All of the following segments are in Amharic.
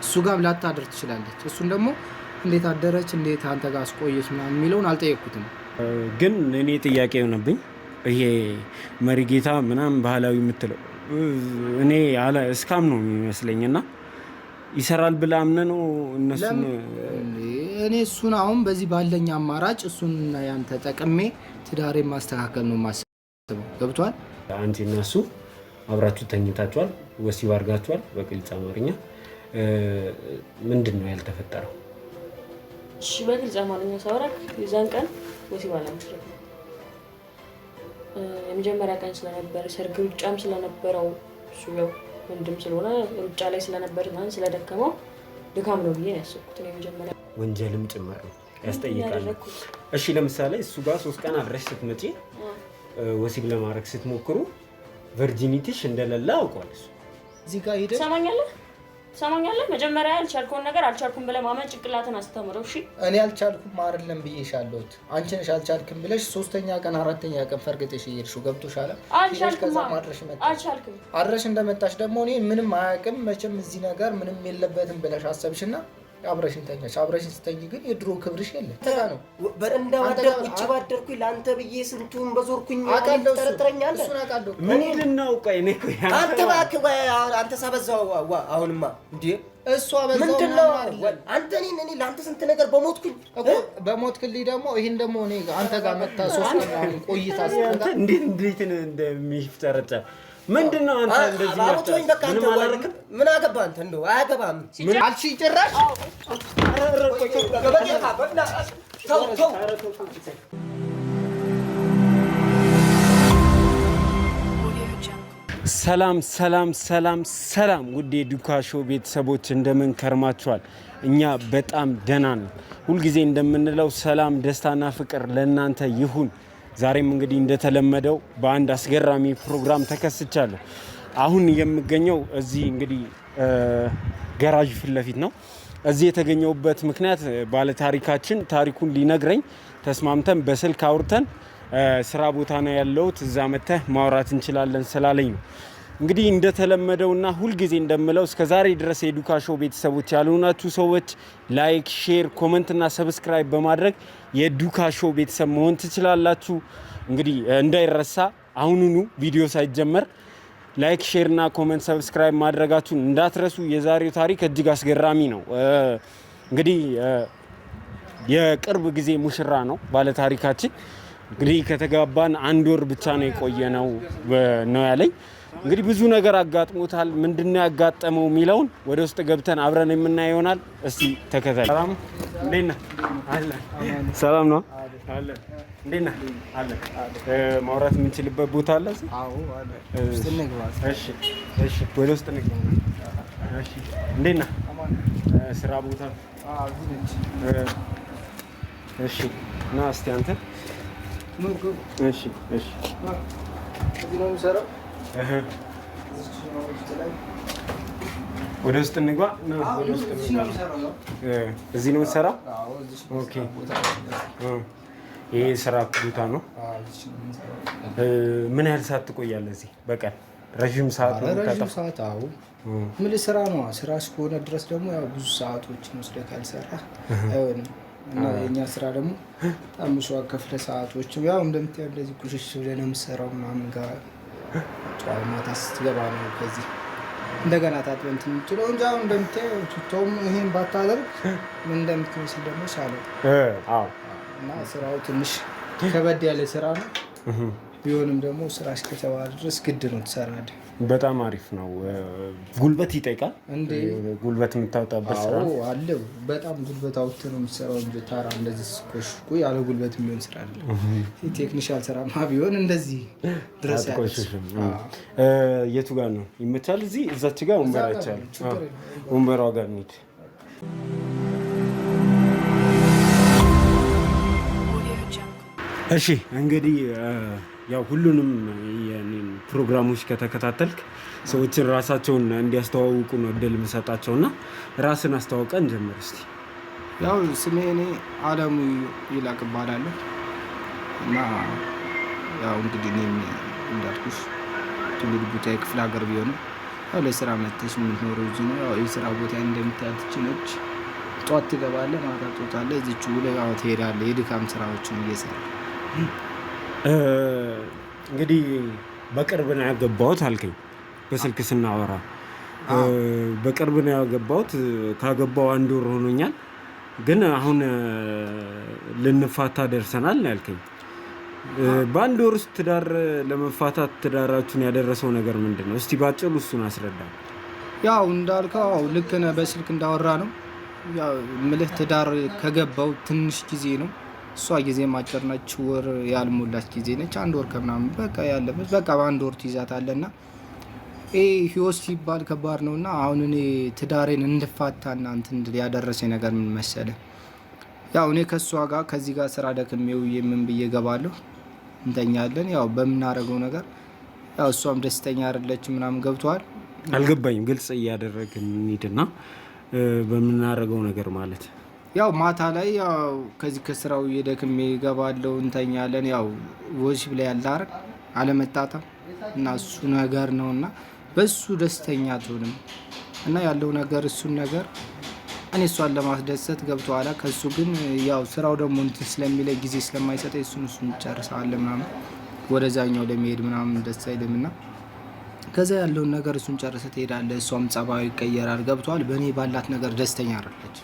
እሱ ጋር ላታድር ትችላለች። እሱን ደግሞ እንዴት አደረች እንዴት አንተ ጋር አስቆየች ምናምን የሚለውን አልጠየቅኩትም። ግን እኔ ጥያቄ የሆነብኝ ይሄ መሪጌታ ምናምን ባህላዊ የምትለው እኔ እስካም ነው የሚመስለኝና ይሰራል ብለህ አምነህ ነው እነሱን? እኔ እሱን አሁን በዚህ ባለኝ አማራጭ እሱን ያን ተጠቅሜ ትዳሬን ማስተካከል ነው የማስበው። ገብቶሃል? አንቺ እና እሱ አብራችሁ ተኝታችኋል፣ ወሲብ አድርጋችኋል። በግልጽ አማርኛ ምንድን ነው ያልተፈጠረው? እሺ በግልጽ አማርኛ ሳወራክ የዛን ቀን ወሲብ አላደረግንም። የመጀመሪያ ቀን ስለነበረ ሰርግ ሩጫም ስለነበረው እሱ ያው ወንድም ስለሆነ ሩጫ ላይ ስለነበር ማን ስለደከመው ድካም ነው ብዬ ነው ያሰብኩት። ነው የመጀመሪያ ወንጀልም ጭምር ነው ያስጠይቃል። እሺ ለምሳሌ እሱ ጋር 3 ቀን አድረሽ ስትመጪ ወሲብ ለማድረግ ስትሞክሩ ቨርጂኒቲሽ እንደሌለ አውቋል እሱ። እዚህ ጋር ሄደ ሰማኛለህ መጀመሪያ ያልቻልከውን ነገር አልቻልኩም ብለህ ማመን ጭንቅላትን አስተምረው። እሺ እኔ አልቻልኩም አይደለም ብዬሻለሁት። አንቺ ነሽ አልቻልኩም ብለሽ 3ኛ ቀን 4ኛ ቀን ፈርገተሽ እየሄድሽው ገብቶሻል። አልቻልኩም አድረሽ እንደመጣሽ ደግሞ እኔ ምንም አያውቅም መቼም እዚህ ነገር ምንም የለበትም ብለሽ አሰብሽና አብረሽን ተኛሽ። አብረሽን ስተኝ ግን የድሮ ክብርሽ የለም። ተጋ ነው በረንዳው አደርኩ እጭ ባደርኩኝ ላንተ ብዬ ስንቱን በዞርኩኝ ተረጥረኛለህ። እሱን አውቃለሁ። ምን ልናውቀኝ ነው አንተ እባክህ አንተ ሳበዛው አሁንማ እንዴ እሷ በዛው ምንድነው አንተ እኔ ላንተ ስንት ነገር በሞትኩኝ እኮ በሞትክልኝ ደግሞ ይሄን ደግሞ እኔ አንተ ጋር መጣ 3 ቀን ቆይታ እንዴት እንደሚፍጨረጨር ምንድነው አንተ እንደዚህ አውቶኝ በቃ አንተ ምን አገባ አንተ እንደው አያገባም ምን አልሽ ጭራሽ ሰላም ሰላም ሰላም ሰላም ውድ የዱካ ሾው ቤተሰቦች እንደምን ከርማችኋል? እኛ በጣም ደህና ነን። ሁልጊዜ እንደምንለው ሰላም ደስታና ፍቅር ለእናንተ ይሁን። ዛሬም እንግዲህ እንደተለመደው በአንድ አስገራሚ ፕሮግራም ተከስቻለሁ። አሁን የምገኘው እዚህ እንግዲህ ገራዥ ፊት ለፊት ነው። እዚህ የተገኘውበት ምክንያት ባለታሪካችን ታሪኩን ሊነግረኝ ተስማምተን በስልክ አውርተን ስራ ቦታ ነው ያለሁት እዛ መተህ ማውራት እንችላለን ስላለኝ ነው። እንግዲህ እንደተለመደውና ሁልጊዜ እንደምለው እስከዛሬ ድረስ የዱካ ሾው ቤተሰቦች ያልሆናችሁ ሰዎች ላይክ፣ ሼር፣ ኮሜንት እና ሰብስክራይብ በማድረግ የዱካ ሾው ቤተሰብ መሆን ትችላላችሁ። እንግዲህ እንዳይረሳ አሁኑኑ ቪዲዮ ሳይጀመር ላይክ፣ ሼር እና ኮሜንት ሰብስክራይብ ማድረጋችሁን እንዳትረሱ። የዛሬው ታሪክ እጅግ አስገራሚ ነው። እንግዲህ የቅርብ ጊዜ ሙሽራ ነው ባለታሪካችን። እንግዲህ ከተጋባን 1 ወር ብቻ ነው የቆየነው ነው ያለኝ። እንግዲህ ብዙ ነገር አጋጥሞታል። ምንድነው ያጋጠመው የሚለውን ወደ ውስጥ ገብተን አብረን የምናየው ይሆናል። እስቲ ተከታተሉ። ሰላም እንዴት ነህ? አለ ሰላም ነው አለ እንዴት ነህ? አለ ማውራት የምንችልበት ቦታ አለ እዚህ? አዎ አለ። ውስጥ እንግባ። እሺ ወደ ውስጥ እንግባ። እሺ እንዴት ነህ? ስራ ቦታ? አዎ ነች። እሺ ና እስቲ አንተ እሺ እዚህ ነው የምሰራው። ወደ ውስጥ እንግባ። እዚህ ነው የምትሰራው? ኦኬ። ይሄ ስራ ቦታ ነው። ምን ያህል ሰዓት ትቆያለህ እዚህ በቀን? ረዥም ሰዓት ነው የምታጠፋው? ረዥም ሰዓት። አዎ ምን ስራ ነው። ስራ እስከሆነ ድረስ ደግሞ ያው ብዙ ሰዓቶችን ወስደህ ካልሰራህ አይሆንም። እና የኛ ስራ ደግሞ በጣም መስዋዕት ከፍለህ ሰዓቶችን ያው እንደምታየው እንደዚህ ቁሽሽ ብለህ ነው የምትሰራው ምናምን ጋር ጫው ማታ ስትገባ ነው ከዚህ እንደገና ታጥበህ እንትን የምትለው እንጂ አሁን እንደምታየው ቱቶም ይሄን ባታደርግ ምን እንደምትመስል ደግሞ ሳለው። አዎ እና ስራው ትንሽ ከበድ ያለ ስራ ነው። ቢሆንም ደግሞ ስራ እስከተባለ ድረስ ግድ ነው ትሰራለህ። በጣም አሪፍ ነው። ጉልበት ይጠይቃል እንዴ? ጉልበት የምታወጣበት ስራ ነው አለ። በጣም ጉልበት አውጥተህ ነው የምትሰራው እንጂ ታራ እንደዚህ ስቆሽቁ ያለ ጉልበት የሚሆን ስራ አይደለም። ቴክኒሻል ስራማ ቢሆን እንደዚህ ድረስ ያቆሽሽም። የቱ ጋር ነው ይመቻል? እዚህ እዛች ጋር ወንበር አይቻል። ወንበሯ ጋር እንሂድ። እሺ እንግዲህ ያው ሁሉንም የኔን ፕሮግራሞች ከተከታተልክ ሰዎችን ራሳቸውን እንዲያስተዋውቁ ነው እድል የምሰጣቸውና ራስን አስተዋውቀን ጀምር እስቲ። ያው ስሜ እኔ አለሙ ይላቅ እባላለሁ እና ያው እንግዲህ እኔም እንዳልኩሽ ትውልድ ቦታዬ ክፍለ ሀገር ቢሆንም ያው ለስራ መጥተሽ የምትኖረው እዚህ ነው። ያው የስራ ቦታ እንደምታያት ነች። ጧት ትገባለህ፣ ማታ ትወጣለህ። እዚች ውለህ ያው ትሄዳለህ። የድካም ስራዎችን እየሰራ እንግዲህ በቅርብ ነው ያገባሁት አልከኝ በስልክ ስናወራ። በቅርብ ነው ያገባሁት። ካገባው 1 ወር ሆኖኛል፣ ግን አሁን ልንፋታ ደርሰናል ነው ያልከኝ። በ1 ወር ውስጥ ትዳር ለመፋታት ትዳራችሁን ያደረሰው ነገር ምንድን ነው? እስቲ ባጭሩ እሱን አስረዳ። ያው እንዳልከው ልክ ነህ። በስልክ እንዳወራ ነው ያው ምልህ ትዳር ከገባው ትንሽ ጊዜ ነው። እሷ ጊዜ አጭር ነች፣ ወር ያልሞላች ጊዜ ነች። 1 ወር ከምናምን በቃ ያለበት በቃ በ1 ወር ትይዛታለና ህይወት ሲባል ከባድ ነውና አሁን እኔ ትዳሬን እንድፋታና እንትን ያደረሰኝ ነገር ምን መሰለህ? ያው እኔ ከሷ ጋር ከዚህ ጋር ስራ ደክሜው ምን ብዬ ገባለሁ፣ እንተኛለን። ያው በምናረገው ነገር ያው እሷም ደስተኛ አይደለች ምናምን። ገብቷል? አልገባኝም። ግልጽ እያደረግን እንሂድና በምናረገው ነገር ማለት ያው ማታ ላይ ያው ከዚህ ከስራው የደክሜ ገባለሁ፣ እንተኛለን። ያው ወሲብ ላይ ያለ አይደል አለመጣጣም እና እሱ ነገር ነውና በሱ ደስተኛ አትሆንም እና ያለው ነገር እሱን ነገር እኔ እሷን ለማስደሰት ገብቷላ። ከሱ ግን ያው ስራው ደግሞ እንትን ስለሚለኝ ጊዜ ስለማይሰጠኝ እሱን ጨርሳለሁ ምናምን ወደዛኛው ለመሄድ ምናምን ደስ አይልምና ከዛ ያለውን ነገር እሱን ጨርሰህ ትሄዳለህ። እሷም ጸባዩ ይቀየራል። ገብቷል? በእኔ ባላት ነገር ደስተኛ አይደለች።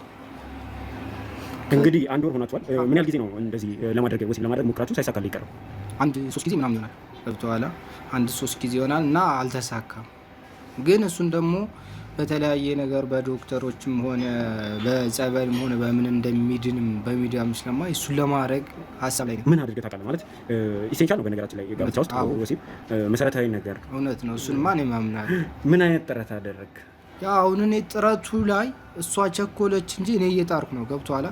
እንግዲህ 1 ወር ሆናችኋል። ምን ያህል ጊዜ ነው እንደዚህ ለማድረግ ወሲብ ለማድረግ ሞክራችሁ ሳይሳካል ይቀረው? 1-3 ጊዜ ምናምን ይሆናል። ገብቷል? 1-3 ጊዜ ይሆናል እና አልተሳካም። ግን እሱን ደግሞ በተለያየ ነገር በዶክተሮችም ሆነ በጸበልም ሆነ በምን እንደሚድንም በሚዲያም ስለማይ እሱን ለማድረግ ሀሳብ ላይ ነው። ምን አድርገህ ታውቃለህ? ማለት ኢሴንሻል ነው በነገራችን ላይ ጋብቻ ውስጥ ወሲብ መሰረታዊ ነገር። እውነት ነው። እሱንማ እኔ ማምናለሁ። ምን አይነት ጥረት አደረግ? ያው አሁን እኔ ጥረቱ ላይ እሷ ቸኮለች እንጂ እኔ እየጣርኩ ነው። ገብቶሃል?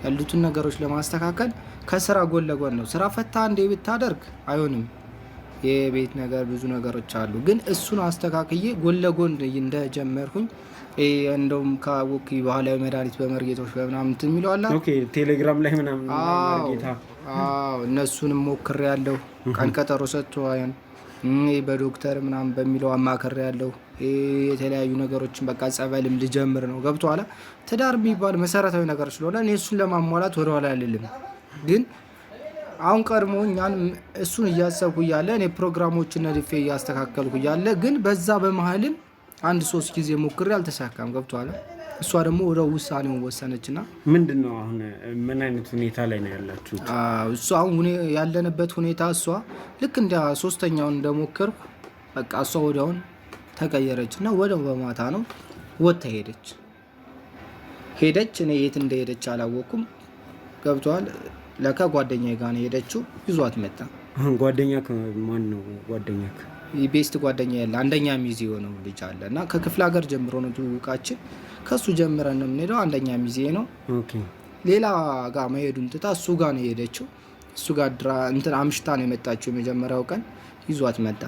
ያሉትን ነገሮች ለማስተካከል ከስራ ጎን ለጎን ነው። ስራ ፈታ እንዴ ብታደርግ አይሆንም። የቤት ነገር ብዙ ነገሮች አሉ። ግን እሱን አስተካክዬ ጎን ለጎን እንደጀመርኩኝ እንደውም ካወኩ ባህላዊ መድኃኒት በመርጌቶች በምናምን እንትን የሚለው አለ። ኦኬ ቴሌግራም ላይ ምናምን መርጌታ። እነሱንም ሞክሬ ያለሁ። ቀን ቀጠሮ ሰጥቷን በዶክተር ምናምን በሚለው አማከሬ ያለሁ። የተለያዩ ነገሮችን በቃ ጸበልም ልጀምር ነው። ገብቶሃል? ትዳር የሚባል መሰረታዊ ነገር ስለሆነ እኔ እሱን ለማሟላት ወደኋላ አልልም። ግን አሁን ቀድሞ እኛን እሱን እያሰብኩ እያለ እኔ ፕሮግራሞችን ነድፌ እያስተካከልኩ እያለ ግን በዛ በመሀልም 1-3 ጊዜ ሞክሬ አልተሳካም። ገብቶሃል? እሷ ደግሞ ወደ ውሳኔውን ወሰነችና ምንድን ነው አሁን ምን አይነት ሁኔታ ላይ ነው ያላችሁት? እሱ አሁን ያለንበት ሁኔታ እሷ ልክ እንደ 3ኛውን እንደሞከርኩ በቃ እሷ ወዲያውን ተቀየረች እና ወዲያው በማታ ነው ወጥታ ሄደች። እኔ የት እንደሄደች አላወኩም። ገብቶሃል? ለካ ጓደኛዬ ጋር ነው ሄደችው። ይዟት መጣ። ጓደኛክ ማን ነው? ጓደኛክ ቤስት ጓደኛ ያለ አንደኛ ሚዜ የሆነው ልጅ አለ እና ከክፍለ ሀገር ጀምሮ ነው ትውውቃችን። ከሱ ጀምረን ነው የምንሄደው። አንደኛ ሚዜ ነው። ኦኬ ሌላ ጋር መሄዱን ትታ እሱ ጋር ነው የሄደችው። እሱ ጋር እንትን አምሽታ ነው የመጣችው። የመጀመሪያው ቀን ይዟት መጣ።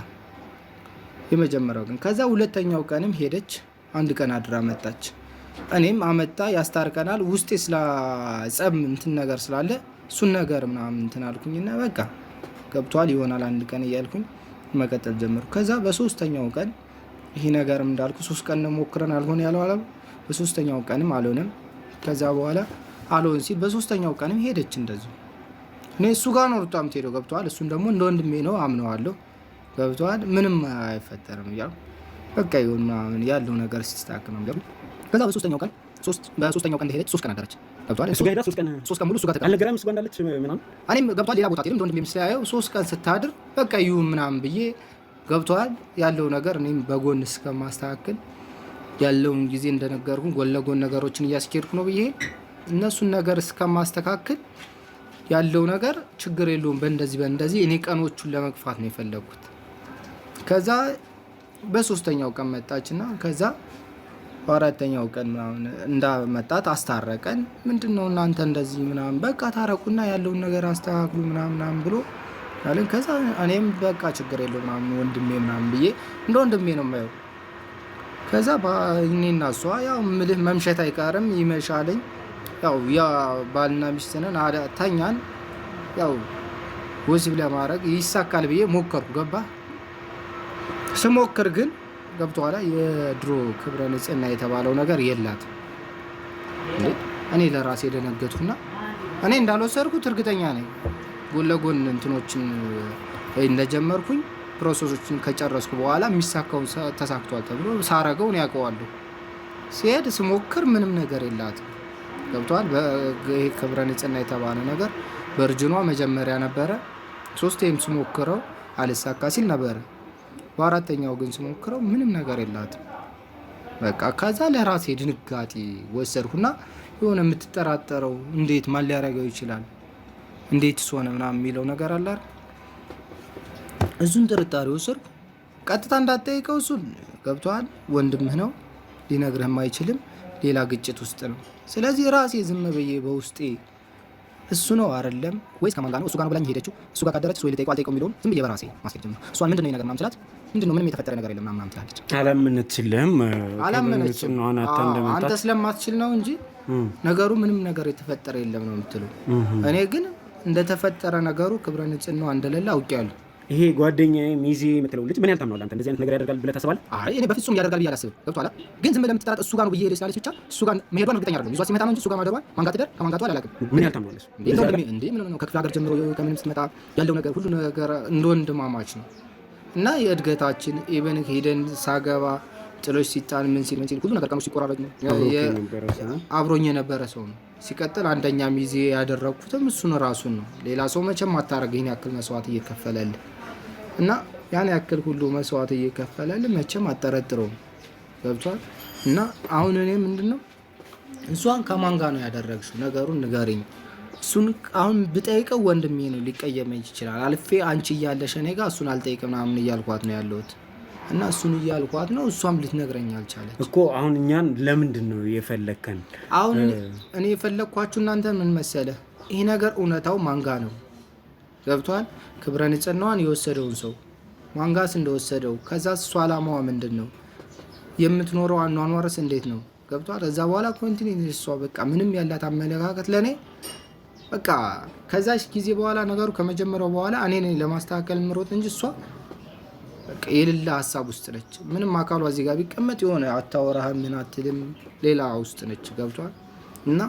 የመጀመሪያው ቀን ከዛ 2ኛው ቀንም ሄደች። 1 ቀን አድራ መጣች። እኔም አመጣ ያስታርቀናል። ውስጤ ስለ ጸብ እንትን ነገር ስላለ እሱን ነገር ምናምን እንትን አልኩኝና በቃ ገብቷል ይሆናል 1 ቀን እያልኩኝ መቀጠል ጀመርኩ። ከዛ በ3ኛው ቀን ይሄ ነገርም እንዳልኩ 3 ቀን ነው ሞክረን አልሆነ ያለው አለ። በ3ኛው ቀንም አልሆነም። ከዛ በኋላ አልሆን ሲል በ3ኛው ቀንም ሄደች እንደዚህ። እኔ እሱ ጋር ነው ሩጣም ትሄደው። ገብቷል? እሱን ደግሞ እንደ ወንድሜ ነው አምነዋለሁ። ገብቷል? ምንም አይፈጠርም እያልኩ በቃ ይሁን ምናምን ያለው ነገር ሲስተካከል ነው ገብ ከዛ በ3ኛው ቀን በ3ኛው ቀን እንደሄደች 3 ቀን አደረች። ገብቷል? እሱ ጋር ሄዳ 3 ቀን ሙሉ እሱ ጋር አልነገረም። እሱ ጋር እንዳለች ምናምን እኔም ገብቷል ሌላ ቦታ ሄደም እንደ ወንድሜ ስለያየው 3 ቀን ስታድር በቃ ይሁን ምናምን ብዬ ገብቷል ያለው ነገር እኔም በጎን እስከማስተካከል ያለውን ጊዜ እንደነገርኩ ጎን ለጎን ነገሮችን እያስኬድኩ ነው ብዬ እነሱን ነገር እስከማስተካከል ያለው ነገር ችግር የለውም። በእንደዚህ እኔ ቀኖቹን ለመግፋት ነው የፈለኩት። ከዛ በ3ኛው ቀን መጣችና ከዛ በ4ኛው ቀን ምናምን እንዳመጣት አስታረቀን። ምንድነው እናንተ እንደዚህ ምናምን በቃ ታረቁና ያለውን ነገር አስተካክሉ ምናምን ብሎ ያለን። ከዛ እኔም በቃ ችግር የለውም ምናምን ወንድሜ ምናምን ብዬ እንደ ወንድሜ ነው የማየው። ከዛ እኔና እሷ ያው ምልህ መምሸት አይቀርም ይመሻለኝ። ያው ያ ባልና ሚስት ነን ተኛን። ያው ወሲብ ለማድረግ ይሳካል ብዬ ሞከርኩ። ገባ ስሞክር ግን ገብቶሃል? የድሮ ክብረ ንጽህና የተባለው ነገር የላት። እኔ ለራሴ ደነገጥኩና እኔ እንዳልወሰድኩት እርግጠኛ ነኝ። ጎን ለጎን እንትኖችን እንደጀመርኩኝ ፕሮሰሶችን ከጨረስኩ በኋላ የሚሳካውን ተሳክቷል ተብሎ ሳረገው ነው ያውቀዋለሁ። ሲሄድ ስሞክር ምንም ነገር የላትም። ገብቶሃል? ይሄ ክብረ ንጽህና የተባለ ነገር በእርጅኗ መጀመሪያ ነበረ። 3ቴም ስሞክረው አልሳካ ሲል ነበረ። በአራተኛው ግን ስሞክረው ምንም ነገር የላትም። በቃ ከዛ ለራሴ ድንጋጤ ወሰድኩና የሆነ የምትጠራጠረው እንዴት ማን ሊያደርገው ይችላል እንዴት ሆነ ምናምን የሚለው ነገር አለ አይደል? እሱን ጥርጣሬ ወሰድኩ። ቀጥታ እንዳትጠይቀው እሱን ገብቶሃል? ወንድምህ ነው ሊነግርህም አይችልም። ሌላ ግጭት ውስጥ ነው። ስለዚህ ራሴ ዝም ብዬ በውስጤ እሱ ነው አይደለም ወይስ ከማን ጋር ነው? እሱ ጋር ነው ብላኝ ሄደችው። እሱ ጋር ካደረች ወይ ልጠይቀው አልጠይቀው የሚለውን ዝም ብዬ በራሴ ማስኬድ ጀመርኩ። እሷን ምንድን ነው ይሄ ነገር ምናምን ስላት ምንድን ነው ምንም የተፈጠረ ነገር የለም ምናምን ትላለች። አላመነችም። አንተ ስለማትችል ነው እንጂ ነገሩ ምንም ነገር የተፈጠረ የለም ነው የምትለው። እኔ ግን እንደተፈጠረ ነገሩ ክብረ ንጽህናዋ እንደሌለ አውቄያለሁ። ይሄ ጓደኛዬ ሚዜ የምትለው ልጅ ምን ያህል ታምነዋለህ አንተ? እንደዚህ አይነት ነገር ያደርጋል ብለህ ታስባለህ? አይ እኔ በፍጹም ያደርጋል ብዬ አላስብም። ገብቶሃል? ግን ዝም ብለህ የምትጠራጠር እሱ ጋር ነው ብዬ ሄደች ስላለች ብቻ እሱ ጋር መሄዷን እርግጠኛ አይደለም። ይዟት ሲመጣ ነው እንጂ እሱ ጋር ማደሯል ማን ጋር ትደር ከማን ጋር ትዋል አላውቅም። ምን ያህል ታምነዋለህ? እንዴ ምን ነው ከክፍለ ሀገር ጀምሮ ከምንም ስትመጣ ያለው ነገር ሁሉ ነገር እንደ ወንድማማች ነው እና የእድገታችን ኢቨን ሄደን ሳገባ ጥሎች ሲጣን ምን ሲል ሁሉ ነገር ቀኑ ሲቆራረጥ ነው አብሮኝ የነበረ ሰው ነው። ሲቀጥል አንደኛ ሚዜ ያደረኩትም እሱን ራሱን ነው። ሌላ ሰው መቼም አታረግ ይሄን ያክል መስዋዕት እየከፈለልህ እና ያን ያክል ሁሉ መስዋዕት እየከፈለልህ መቼም አጠረጥረውም። ገብቷል? እና አሁን እኔ ምንድነው እሷን ከማን ጋር ነው ያደረግሽው ነገሩን ንገሪኝ። እሱን አሁን ብጠይቀው ወንድሜ ነው ሊቀየመኝ ይችላል። አልፌ አንቺ እያለሽ እኔ ጋር እሱን አልጠይቅም ምናምን እያልኳት ነው ያለሁት እና እሱን እያልኳት ነው። እሷም ልትነግረኝ አልቻለች እኮ። አሁን እኛን ለምንድን ነው የፈለግከን? አሁን እኔ የፈለግኳችሁ እናንተ ምን መሰለህ፣ ይሄ ነገር እውነታው ማንጋ ነው። ገብቷል? ክብረ ንጽህናዋን የወሰደውን ሰው ማንጋስ እንደወሰደው፣ ከዛ እሱ አላማዋ ምንድን ነው፣ የምትኖረው አኗኗርስ እንዴት ነው? ገብቷል? እዛ በኋላ ኮንቲኒቲ እሷ በቃ ምንም ያላት አመለካከት ለእኔ በቃ ከዛች ጊዜ በኋላ ነገሩ ከመጀመሪያው በኋላ እኔ ነኝ ለማስተካከል ምሮጥ እንጂ እሷ በቃ የሌላ ሀሳብ ውስጥ ነች። ምንም አካሏ እዚህ ጋር ቢቀመጥ የሆነ አታወራህም ምን አትልም፣ ሌላ ውስጥ ነች። ገብቷል? እና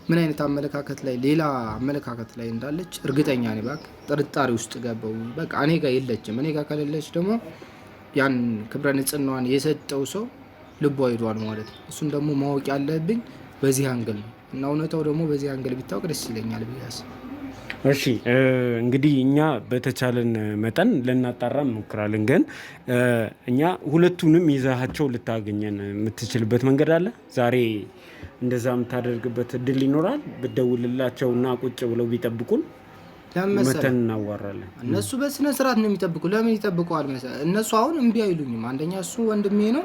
ምን አይነት አመለካከት ላይ ሌላ አመለካከት ላይ እንዳለች እርግጠኛ ነኝ። በቃ ጥርጣሬ ውስጥ ገባው። በቃ እኔ ጋር የለችም። እኔ ጋር ከሌለች ደግሞ ያን ክብረ ንጽህናዋን የሰጠው ሰው ልቧ ሄዷል ማለት ነው። እሱን ደግሞ ማወቅ ያለብኝ በዚህ አንግል ነው እና እውነታው ደግሞ በዚህ አንግል ቢታወቅ ደስ ይለኛል ብያስ። እሺ እንግዲህ እኛ በተቻለን መጠን ልናጣራ እንሞክራለን። ግን እኛ ሁለቱንም ይዛቸው ልታገኘን የምትችልበት መንገድ አለ? ዛሬ እንደዛ የምታደርግበት እድል ይኖራል? ብደውልላቸው እና ቁጭ ብለው ቢጠብቁን መተን እናዋራለን። እነሱ በስነ ስርዓት ነው የሚጠብቁ። ለምን ይጠብቀዋል መሰለህ? እነሱ አሁን እምቢ አይሉኝም። አንደኛ እሱ ወንድሜ ነው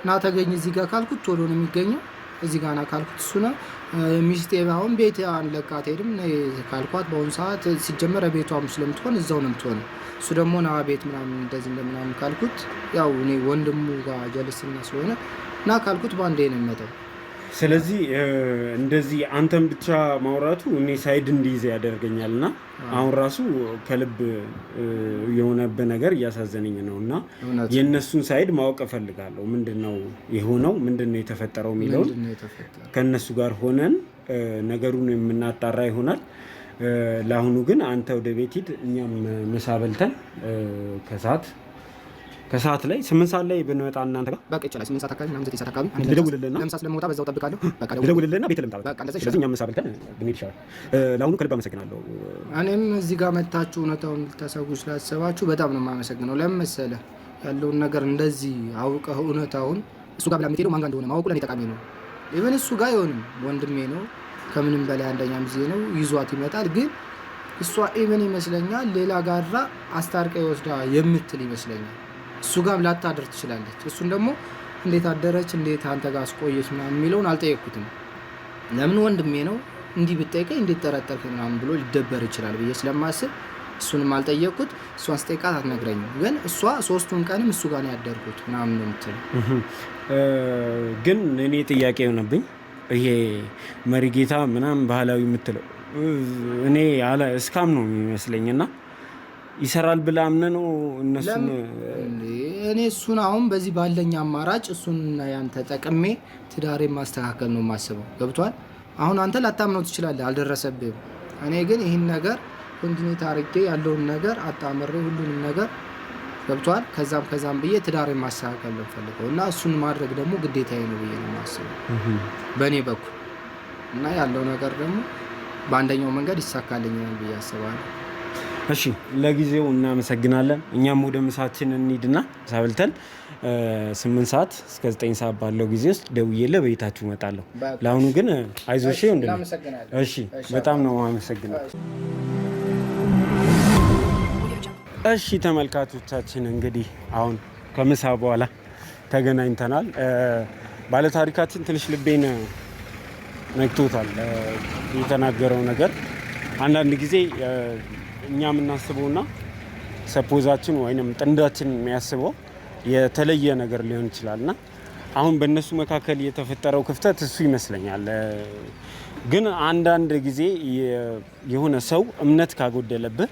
እና ተገኝ እዚህ ጋር ካልኩት ቶሎ ነው የሚገኘው። እዚህ ጋር ና ካልኩት እሱ ነው። ሚስቴ አሁን ቤት አንለቃ አትሄድም ካልኳት በአሁኑ ሰዓት ሲጀመረ ቤቷም ስለምትሆን እዛው ነው የምትሆን። እሱ ደግሞ ና ቤት ምናምን እንደዚህ እንደምናምን ካልኩት ያው እኔ ወንድሙ ጋር ጀልስና ስለሆነ ና ካልኩት በአንዴ ነው የሚመጣው። ስለዚህ እንደዚህ አንተን ብቻ ማውራቱ እኔ ሳይድ እንዲይዝ ያደርገኛል እና አሁን ራሱ ከልብ የሆነብህ ነገር እያሳዘነኝ ነው እና የእነሱን ሳይድ ማወቅ እፈልጋለሁ። ምንድነው የሆነው፣ ምንድነው የተፈጠረው የሚለውን ከእነሱ ጋር ሆነን ነገሩን የምናጣራ ይሆናል። ለአሁኑ ግን አንተ ወደ ቤት ሂድ፣ እኛም ምሳ በልተን ከሰዓት ላይ 8 ሰዓት ላይ ብንመጣ እናንተ ጋር በቃ ይችላል። 8 ሰዓት አካባቢ ምናምን 9 ሰዓት አካባቢ ልደውልልህና ለምሳ ስለምወጣ በዛው እጠብቃለሁ። በቃ ልደውልልህና ቤት ልምጣ። ስለዚህ እኛም ምሳ በልተን ብንሄድ ይሻላል። ለአሁኑ ከልብ አመሰግናለሁ። እኔም እዚህ ጋር መታችሁ እውነታውን ልታሳጉ ስላሰባችሁ በጣም ነው የማመሰግነው። ለምን መሰለህ ያለውን ነገር እንደዚህ አውቀህ እውነታውን እሱ ጋር ብላ የምትሄደው ማን ጋር እንደሆነ ማወቁ ለእኔ ጠቃሚ ነው። ኢቨን እሱ ጋር አይሆንም፣ ወንድሜ ነው፣ ከምንም በላይ አንደኛ ጊዜ ነው፣ ይዟት ይመጣል። ግን እሷ ኢቨን ይመስለኛል ሌላ ጋራ አስታርቃ ይወስዳ የምትል ይመስለኛል። እሱ ጋር ላታደር ትችላለች። እሱን ደግሞ እንዴት አደረች እንዴት አንተ ጋር አስቆየች ምናምን የሚለውን አልጠየቅኩትም። ለምን ወንድሜ ነው እንዲህ ብትጠይቀኝ እንዴት ጠረጠርክ ምናምን ብሎ ሊደበር ይችላል ብዬ ስለማስብ እሱንም አልጠየቅኩት። እሷን ስጠይቃት አትነግረኝም። ግን እሷ 3ቱን ቀንም እሱ ጋር ነው ያደርኩት ምናምን ነው የምትለው። ግን እኔ ጥያቄ የሆነብኝ ይሄ መሪጌታ ምናምን ባህላዊ የምትለው እኔ እስካም ነው የሚመስለኝና ይሰራል ብላ አምነህ ነው እነሱን? እኔ እሱን አሁን በዚህ ባለኝ አማራጭ እሱንና ያን ተጠቅሜ ትዳሬን ማስተካከል ነው የማስበው። ገብቷል? አሁን አንተ ላታምነው ትችላለህ፣ አልደረሰብህም። እኔ ግን ይህን ነገር ኮንቲኔት አድርጌ ያለውን ነገር አጣምሬ ሁሉንም ነገር ገብቷል፣ ከዛም ብዬ ትዳሬን ማስተካከል ነው ፈልገው እና እሱን ማድረግ ደግሞ ግዴታዬ ነው ብዬ ነው የማስበው በእኔ በኩል እና ያለው ነገር ደግሞ በአንደኛው መንገድ ይሳካልኛል ብዬ አስባለሁ። እሺ ለጊዜው እናመሰግናለን። እኛም ወደ ምሳችን እንሂድና ምሳ በልተን 8 ሰዓት እስከ 9 ሰዓት ባለው ጊዜ ውስጥ ደውዬልህ በቤታችሁ እመጣለሁ። ለአሁኑ ግን አይዞሽ። እሺ በጣም ነው የማመሰግነው። እሺ ተመልካቾቻችን እንግዲህ አሁን ከምሳ በኋላ ተገናኝተናል። ባለታሪካችን ትንሽ ልቤን ነክቶታል የተናገረው ነገር። አንዳንድ ጊዜ እኛ የምናስበውና ሰፖዛችን ወይም ጥንዳችን የሚያስበው የተለየ ነገር ሊሆን ይችላልና አሁን በእነሱ መካከል የተፈጠረው ክፍተት እሱ ይመስለኛል። ግን አንዳንድ ጊዜ የሆነ ሰው እምነት ካጎደለብህ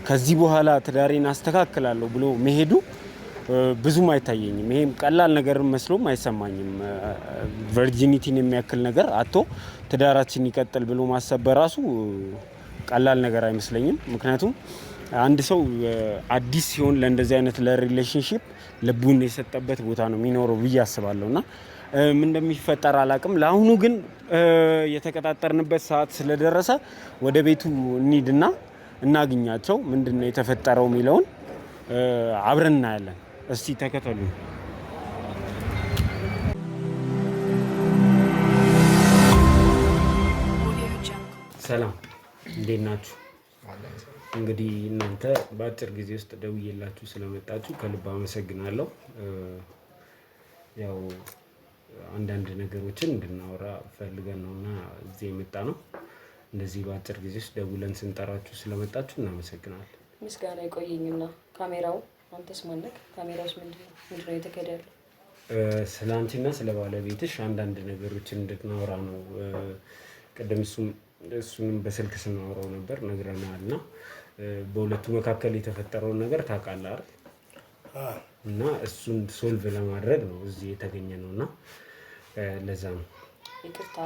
ከዚህ በኋላ ትዳሬን አስተካክላለሁ ብሎ መሄዱ ብዙም አይታየኝም። ይሄም ቀላል ነገር መስሎም አይሰማኝም። ቨርጂኒቲን የሚያክል ነገር አቶ ትዳራችን ይቀጥል ብሎ ማሰብ በራሱ ቀላል ነገር አይመስለኝም። ምክንያቱም አንድ ሰው አዲስ ሲሆን ለእንደዚህ አይነት ለሪሌሽንሺፕ ልቡን የሰጠበት ቦታ ነው የሚኖረው ብዬ አስባለሁ እና ምን እንደሚፈጠር አላውቅም። ለአሁኑ ግን የተቀጣጠርንበት ሰዓት ስለደረሰ ወደ ቤቱ እንሂድና እናግኛቸው። ምንድን ነው የተፈጠረው የሚለውን አብረን እናያለን። እስቲ ተከተሉ። ሰላም፣ እንዴት ናችሁ? እንግዲህ እናንተ በአጭር ጊዜ ውስጥ ደውዬላችሁ ስለመጣችሁ ከልብ አመሰግናለሁ። ያው አንዳንድ ነገሮችን እንድናወራ ፈልገን ነውና እዚህ የመጣ ነው። እንደዚህ በአጭር ጊዜ ውስጥ ደውለን ስንጠራችሁ ስለመጣችሁ እናመሰግናለን። ምስጋና ይቆየኝና ካሜራው አንተስ ማነክ? ካሜራውስ ምንድነው የተከደ ያለው? ስለ አንቺና ስለ ባለቤትሽ አንዳንድ ነገሮችን እንድናወራ ነው። ቅድም እሱንም በስልክ ስናወራው ነበር ነግረናል እና በሁለቱ መካከል የተፈጠረውን ነገር ታውቃለህ አይደል? እና እሱን ሶልቭ ለማድረግ ነው እዚህ የተገኘ ነው እና ለዛ ነው። ይቅርታ፣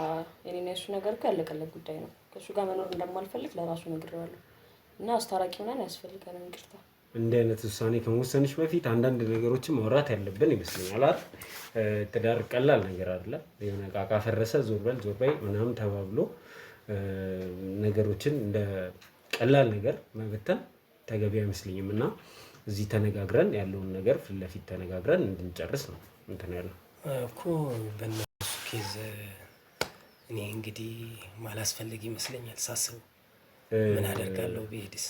የኔና የሱ ነገር እኮ ያለቀለት ጉዳይ ነው። ከእሱ ጋር መኖር እንደማልፈልግ ለራሱ ነግሬዋለሁ እና አስታራቂ ሆነን ያስፈልጋል። ይቅርታ፣ እንዲህ አይነት ውሳኔ ከመወሰንሽ በፊት አንዳንድ ነገሮችን ማውራት ያለብን ይመስለኛል አይደል? ትዳር ቀላል ነገር አይደለም። የሆነ ዕቃ ፈረሰ ዞር በይ ምናምን ተባብሎ ነገሮችን እንደ ቀላል ነገር መበተን ተገቢ አይመስለኝም እና እዚህ ተነጋግረን ያለውን ነገር ፊት ለፊት ተነጋግረን እንድንጨርስ ነው እንትን ያለው እኮ። በእነሱ ኬዝ እኔ እንግዲህ ማላስፈልግ ይመስለኛል ሳስበው። ምን አደርጋለሁ ብሄድስ?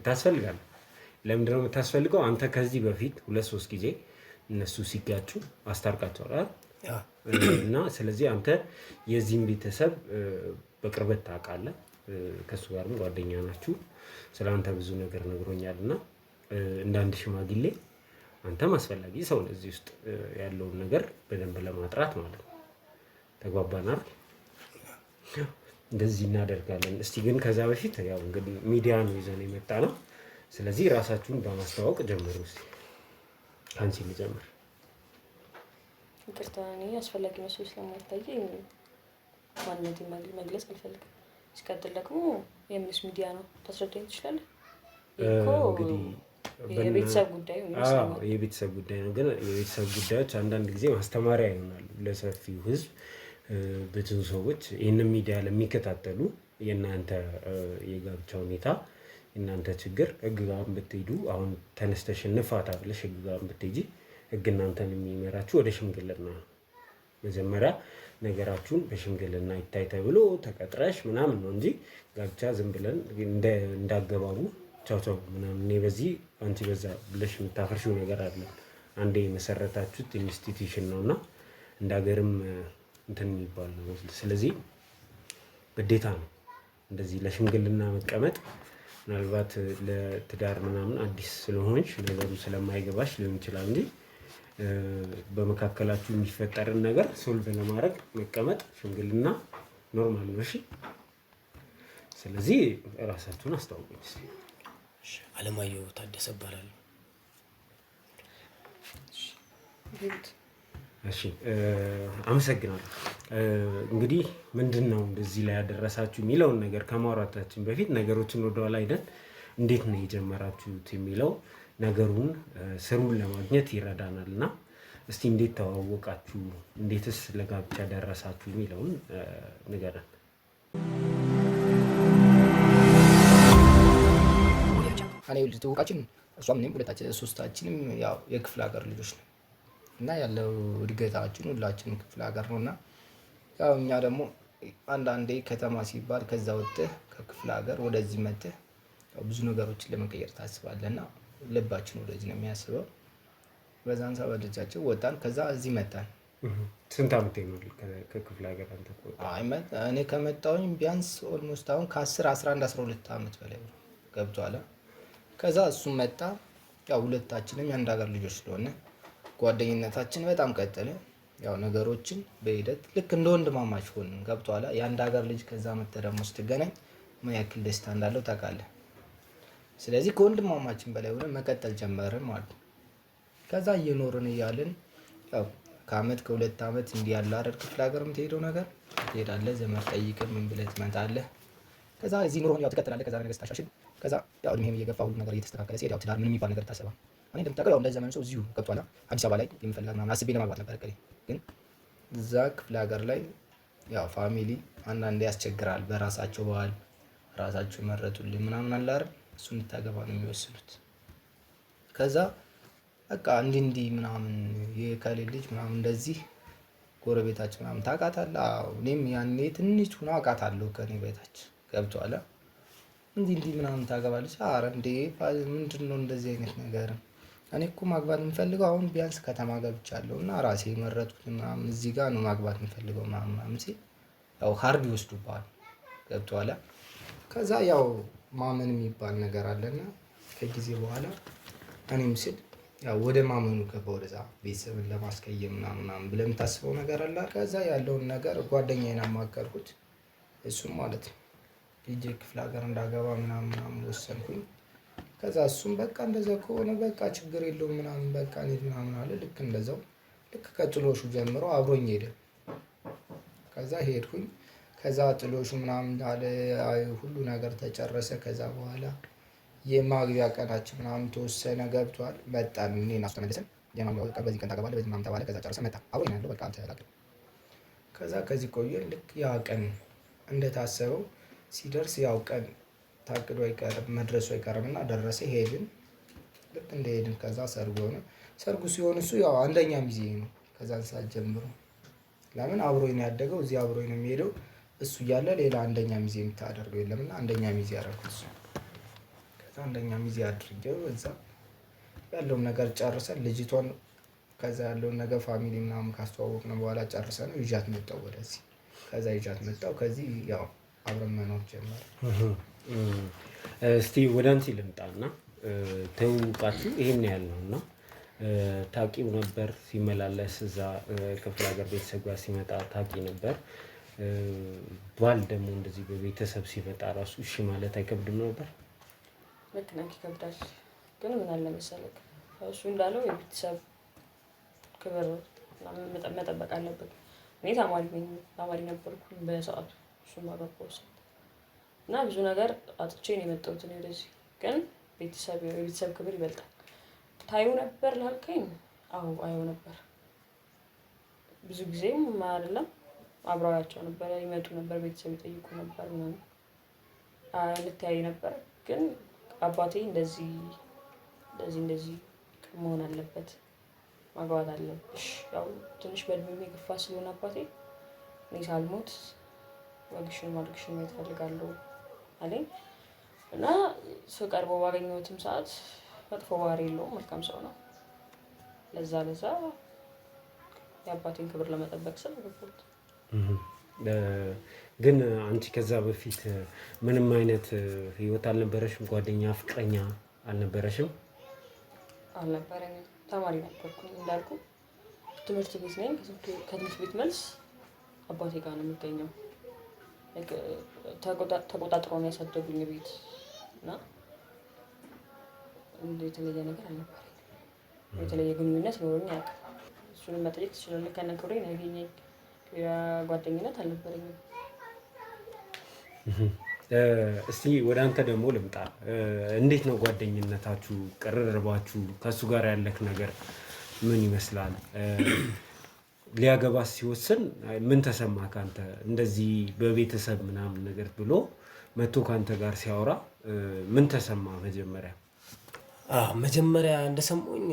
ታስፈልጋለህ። ለምንድን ነው የምታስፈልገው? አንተ ከዚህ በፊት 2-3 ጊዜ እነሱ ሲጋጩ አስታርቃቸዋል እና ስለዚህ አንተ የዚህም ቤተሰብ በቅርበት ታውቃለህ። ከእሱ ጋርም ጓደኛ ናችሁ። ስለ አንተ ብዙ ነገር ነግሮኛል እና እንደ አንድ ሽማግሌ አንተም አስፈላጊ ሰው ነህ እዚህ ውስጥ ያለውን ነገር በደንብ ለማጥራት ማለት ነው። ተግባባናል? እንደዚህ እናደርጋለን። እስቲ ግን ከዛ በፊት ያው እንግዲህ ሚዲያ ነው ይዘን የመጣ ነው። ስለዚህ ራሳችሁን በማስተዋወቅ ጀምሩ። እስቲ ከአንቺ ልጀምር። ይቅርታ፣ እኔ አስፈላጊ መስሎ ስለማይታየኝ ማንነቴን መግለጽ አልፈልግም። ሲቀጥል ደግሞ የምንስ ሚዲያ ነው? ታስረዳኝ ትችላለህ? የቤተሰብ ጉዳይ የቤተሰብ ጉዳይ ነው። ግን የቤተሰብ ጉዳዮች አንዳንድ ጊዜ ማስተማሪያ ይሆናሉ ለሰፊው ሕዝብ። ብዙ ሰዎች ይህንን ሚዲያ ለሚከታተሉ የእናንተ የጋብቻ ሁኔታ፣ የእናንተ ችግር ሕግ ጋር ብትሄዱ አሁን ተነስተሽ እንፋታ ብለሽ ሕግ ጋር ብትሄጂ ሕግ እናንተን የሚመራችሁ ወደ ሽምግልና ነው። መጀመሪያ ነገራችሁን በሽምግልና ይታይ ተብሎ ተቀጥረሽ ምናምን ነው እንጂ ጋብቻ ዝም ብለን እንዳገባቡ ቻው ምናምን እኔ በዚህ አንቺ በዛ ብለሽ የምታፈርሺው ነገር አለ። አንዴ የመሰረታችሁት ኢንስቲትዩሽን ነው እና እንደ ሀገርም እንትን የሚባል ነው። ስለዚህ ግዴታ ነው እንደዚህ ለሽምግልና መቀመጥ። ምናልባት ለትዳር ምናምን አዲስ ስለሆንሽ ነገሩ ስለማይገባሽ ሊሆን ይችላል እንጂ በመካከላችሁ የሚፈጠርን ነገር ሶልቭ ለማድረግ መቀመጥ ሽምግልና ኖርማል ነው። እሺ፣ ስለዚህ ራሳችሁን አስተዋውቁኝ። አለማየሁ ታደሰ እባላለሁ። እሺ አመሰግናለሁ። እንግዲህ ምንድነው እንደዚህ ላይ ያደረሳችሁ የሚለውን ነገር ከማውራታችን በፊት ነገሮችን ወደኋላ ሄደን እንዴት ነው የጀመራችሁት የሚለው ነገሩን ስሩን ለማግኘት ይረዳናል እና እስቲ እንዴት ተዋወቃችሁ፣ እንዴትስ ለጋብቻ ደረሳችሁ የሚለውን ንገረን። እኔ ልትወቃችን እሷም እኔም ሁለታችን ሶስታችንም ያው የክፍለ ሀገር ልጆች ነው እና ያለው እድገታችን ሁላችንም ክፍለ ሀገር ነው እና ያው እኛ ደግሞ አንዳንዴ ከተማ ሲባል ከዛ ወጥተህ ከክፍለ ሀገር ወደዚህ መጥተህ ብዙ ነገሮችን ለመቀየር ታስባለህ እና ልባችን ወደዚህ ነው የሚያስበው። በዛን ሰዓት ልጃችን ወጣን፣ ከዛ እዚህ መጣን። ስንት ዓመት ነው ከክፍለ ሀገር አንተ? እኔ ከመጣሁኝ ቢያንስ ኦልሞስት አሁን ከ10 11 12 ዓመት በላይ ገብቷል። ከዛ እሱም መጣ። ያው ሁለታችንም የአንድ ሀገር ልጆች ስለሆነ ጓደኝነታችን በጣም ቀጠለ። ያው ነገሮችን በሂደት ልክ እንደ ወንድማማች ሆንን። ገብቷል። የአንድ ሀገር ልጅ ከዛ መጥተህ ደግሞ ስትገናኝ ምን ያክል ደስታ እንዳለው ታውቃለህ። ስለዚህ ከወንድማማችን በላይ ሆነን መቀጠል ጀመርን ማለት ነው። ከዛ እየኖርን እያልን ያው ከአመት ከ2 ዓመት እንዲህ ያለ አይደል ክፍለ ሀገር የምትሄደው ነገር ትሄዳለህ፣ ዘመድ ጠይቅህ ምን ብለህ ትመጣለህ። ከዛ እዚህ ኑሮህን ያው ትቀጥላለህ። ከዛ ነገር ስታሻሽል ከዛ ያው እድሜህም እየገፋ ሁሉ ነገር እየተስተካከለ ሲሄድ ያው ትዳር ምንም የሚባል ነገር ታሰባ። እኔ እንደምታውቀው ያው እንደ ዘመኑ ሰው እዚሁ ገብቷል። አዲስ አበባ ላይ የምፈልጋት ምናምን አስቤ ለማግባት ነበር እቅዴ። ግን እዛ ክፍለ ሀገር ላይ ያው ፋሚሊ አንዳንዴ ያስቸግራል። በራሳቸው ባህል ራሳቸው መረጡልኝ ምናምን አለ አይደል፣ እሱ እንድታገባ ነው የሚወስኑት። ከዛ በቃ እንዲህ ምናምን የከሌ ልጅ ምናምን እንደዚህ ጎረቤታችን ምናምን ታውቃታለህ? አዎ እኔም ያኔ ትንሽ ሆና አውቃታለሁ ከኔ ቤታች ገብቷል። እንዲህ ምናምን ታገባለች? ኧረ እንዴ ምንድን ነው እንደዚህ አይነት ነገር? እኔ እኮ ማግባት የምፈልገው አሁን ቢያንስ ከተማ ገብቻለሁ እና ራሴ የመረጡት ምናምን እዚህ ጋር ነው ማግባት የምፈልገው ምናምን ሲል ያው ሀርድ ይወስዱብሃል። ገብቶሃል። ከዛ ያው ማመን የሚባል ነገር አለና ከጊዜ በኋላ እኔም ስል ያው ወደ ማመኑ ገባ። ወደዛ ቤተሰብን ለማስቀየም ምናምን ብለህ የምታስበው ነገር አለ። ከዛ ያለውን ነገር ጓደኛዬን አማከርኩት። እሱም ማለት ነው ሂጄ ክፍለ ሀገር እንዳገባ ምናምን ወሰንኩኝ። ከዛ እሱም በቃ እንደዛ ከሆነ በቃ ችግር የለውም ምናምን በቃ እንሂድ ምናምን አለ። ልክ እንደዛው ልክ ከጥሎሹ ጀምሮ አብሮኝ ሄደ። ከዛ ሄድኩኝ። ከዛ ጥሎሹ ምናምን አለ ሁሉ ነገር ተጨረሰ። ከዛ በኋላ የማግቢያ ቀናችን ምናምን ተወሰነ። ገብቷል። መጣን። እኔን አስተመለሰን። የማግቢያ ቀን በዚህ ቀን ታገባለህ በዚህ ምናምን ተባለ። ከዛ ጨርሰን መጣ። አብሮኝ ያለው በቃ አልተላቀም። ከዛ ከዚህ ቆየን። ልክ ያ ቀን እንደታሰበው ሲደርስ ያው ቀን ታቅዶ አይቀርም መድረሱ አይቀርም እና ደረሰ። ሄድን። ልክ እንደሄድን ከዛ ሰርጉ ሆነ። ሰርጉ ሲሆን እሱ ያው አንደኛ ሚዜ ነው። ከዛን ሰዓት ጀምሮ ለምን አብሮኝ ነው ያደገው፣ እዚህ አብሮኝ ነው የሚሄደው። እሱ እያለ ሌላ አንደኛ ሚዜ የምታደርገው የለምና አንደኛ ሚዜ ያደረኩት እሱ። ከዛ አንደኛ ሚዜ አድርጌው እዛ ያለውን ነገር ጨርሰን ልጅቷን ከዛ ያለውን ነገር ፋሚሊ ምናምን ካስተዋወቅን በኋላ ጨርሰን ይዣት መጣሁ ወደዚህ። ከዛ ይዣት መጣሁ። ከዚህ ያው አብረን መኖር ጀመረ። እስቲ ወደ አንቺ ልምጣና ተውቃችሁ ይሄን ያህል ነው እና ታውቂው ነበር ሲመላለስ እዛ ክፍለ ሀገር ቤተሰብ ጋር ሲመጣ ታውቂ ነበር? ባል ደግሞ እንደዚህ በቤተሰብ ሲመጣ ራሱ እሺ ማለት አይከብድም ነበር? ልክ ነህ፣ ይከብዳል። ግን ምን አለ መሰለህ እሱ እንዳለው የቤተሰብ ክብር መጠበቅ አለብን። እኔ ተማሪ ነበርኩኝ በሰዓቱ እሱን ባገባው ሰዓት እና ብዙ ነገር አጥቼ ነው የመጣሁት ወደዚህ። ግን የቤተሰብ ክብር ይበልጣል። ታዩ ነበር ላልከኝ፣ አዎ አየው ነበር። ብዙ ጊዜም አይደለም አብረዋቸው ነበር፣ ይመጡ ነበር፣ ቤተሰብ ይጠይቁ ነበር ምናምን እንተያይ ነበር። ግን አባቴ እንደዚህ መሆን አለበት ማግባት አለብሽ፣ ያው ትንሽ በእድሜ የገፋ ስለሆነ አባቴ እኔ ሳልሞት ወግሽን ማድረግሽን ማየት እፈልጋለሁ አለኝ እና ስቀርበው ባገኘሁትም ሰዓት መጥፎ ባህሪ የለውም፣ መልካም ሰው ነው። ለዛ የአባቴን ክብር ለመጠበቅ ስል ገባሁት። ግን አንቺ ከዛ በፊት ምንም አይነት ህይወት አልነበረሽም? ጓደኛ፣ ፍቅረኛ አልነበረሽም? አልነበረኝም። ተማሪ ነበርኩኝ እንዳልኩ፣ ትምህርት ቤት ነኝ። ከትምህርት ቤት መልስ አባቴ ጋር ነው የሚገኘው። ተቆጣጥሮ ነው ያሳደጉኝ ቤት እና የተለየ ነገር አልነበረኝም። የተለየ ግንኙነት ኖሮኝ አያውቅም። እሱንም መጠየቅ ትችላለህ። ከነክብሬ ነው ያገኘኝ። ሌላ ጓደኝነት አልነበረኝም። እስቲ ወደ አንተ ደግሞ ልምጣ። እንዴት ነው ጓደኝነታችሁ? ቅርርባችሁ? ከእሱ ጋር ያለክ ነገር ምን ይመስላል? ሊያገባ ሲወስን ምን ተሰማ ካንተ? እንደዚህ በቤተሰብ ምናምን ነገር ብሎ መጥቶ ካንተ ጋር ሲያወራ ምን ተሰማ? መጀመሪያ እንደሰማኝ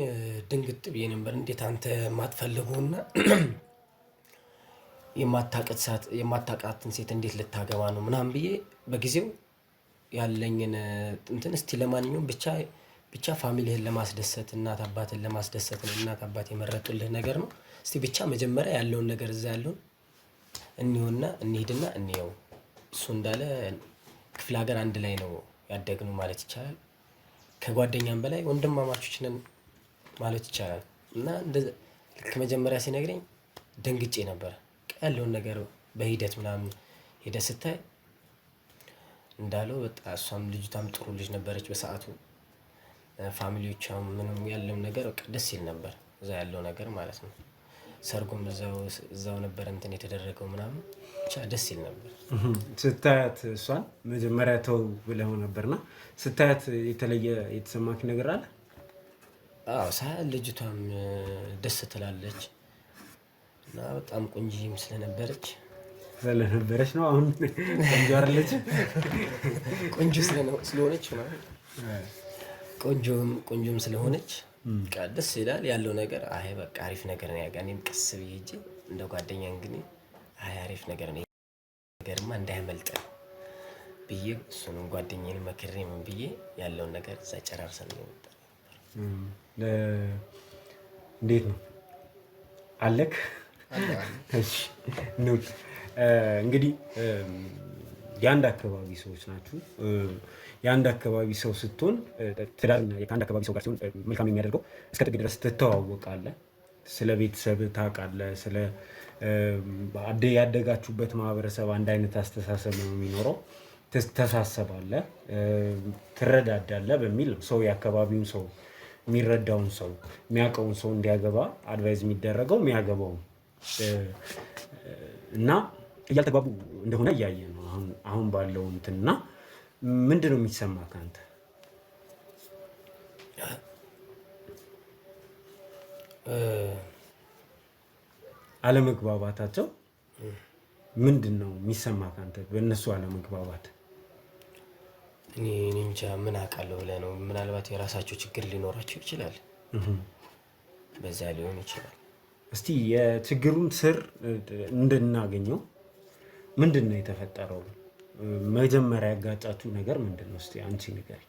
ድንግጥ ብዬ ነበር። እንዴት አንተ የማትፈልገውና የማታውቃትን ሴት እንዴት ልታገባ ነው ምናምን ብዬ በጊዜው ያለኝን እንትን እስቲ ለማንኛውም ብቻ ፋሚሊህን ለማስደሰት እናት አባትን ለማስደሰት ነው። እናት አባት የመረጡልህ ነገር ነው። እስቲ ብቻ መጀመሪያ ያለውን ነገር እዛ ያለውን እንሂድና እንየው። እሱ እንዳለ ክፍለ ሀገር አንድ ላይ ነው ያደግነው ማለት ይቻላል። ከጓደኛም በላይ ወንድማማቾች ነን ማለት ይቻላል። እና ልክ መጀመሪያ ሲነግረኝ ደንግጬ ነበር። ያለውን ነገር በሂደት ምናምን ሄደ ስታይ እንዳለው በጣም እሷም ልጅቷም ጥሩ ልጅ ነበረች በሰዓቱ። ፋሚሊዎቿም ምንም ያለው ነገር በቃ ደስ ይል ነበር። እዛ ያለው ነገር ማለት ነው። ሰርጉም እዛው ነበር እንትን የተደረገው ምናምን ብቻ ደስ ይል ነበር። ስታያት እሷን መጀመሪያ ተው ብለው ነበርና ስታያት የተለየ የተሰማክ ነገር አለ? አዎ ሳያት ልጅቷም ደስ ትላለች እና በጣም ቆንጆም ስለነበረች ነው። አሁን ቆንጆ አይደለች? ቆንጆ ስለሆነች ማለት ቆንጆም ስለሆነች ደስ ይላል ያለው ነገር። አይ በቃ አሪፍ ነገር ነው ያጋኔም ቀስ ብዬ ሂጅ እንደ ጓደኛ እንግዲህ አሪፍ ነገር ነው ነገርማ እንዳይመልጥ ብዬ እሱንም ጓደኛዬን መክሬ ምን ብዬ ያለውን ነገር እዛ ጨራርሰን ነው የወጣው። እንዴት ነው አለክ? እሺ ነው እንግዲህ የአንድ አካባቢ ሰዎች ናችሁ። የአንድ አካባቢ ሰው ስትሆን ትዳር ከአንድ አካባቢ ሰው ጋር ሲሆን መልካም የሚያደርገው እስከ ጥግ ድረስ ትተዋወቃለህ፣ ስለ ቤተሰብ ታውቃለህ፣ ስለ ያደጋችሁበት ማህበረሰብ አንድ አይነት አስተሳሰብ ነው የሚኖረው፣ ትተሳሰባለህ፣ ትረዳዳለህ በሚል ሰው የአካባቢውን ሰው የሚረዳውን ሰው የሚያውቀውን ሰው እንዲያገባ አድቫይዝ የሚደረገው የሚያገባውን እና እያልተግባቡ እንደሆነ እያየ ነው አሁን ባለው እንትና ምንድን ነው የሚሰማ ከአንተ? አለመግባባታቸው ምንድን ነው የሚሰማ ከአንተ በእነሱ አለመግባባት? እኔ እንጃ ምን አውቃለሁ ብለህ ነው። ምናልባት የራሳቸው ችግር ሊኖራቸው ይችላል፣ በዛ ሊሆን ይችላል። እስቲ የችግሩን ስር እንድናገኘው ምንድን ነው የተፈጠረው? መጀመሪያ ያጋጫችሁ ነገር ምንድን ነው? እስቲ አንቺ ንገሪ።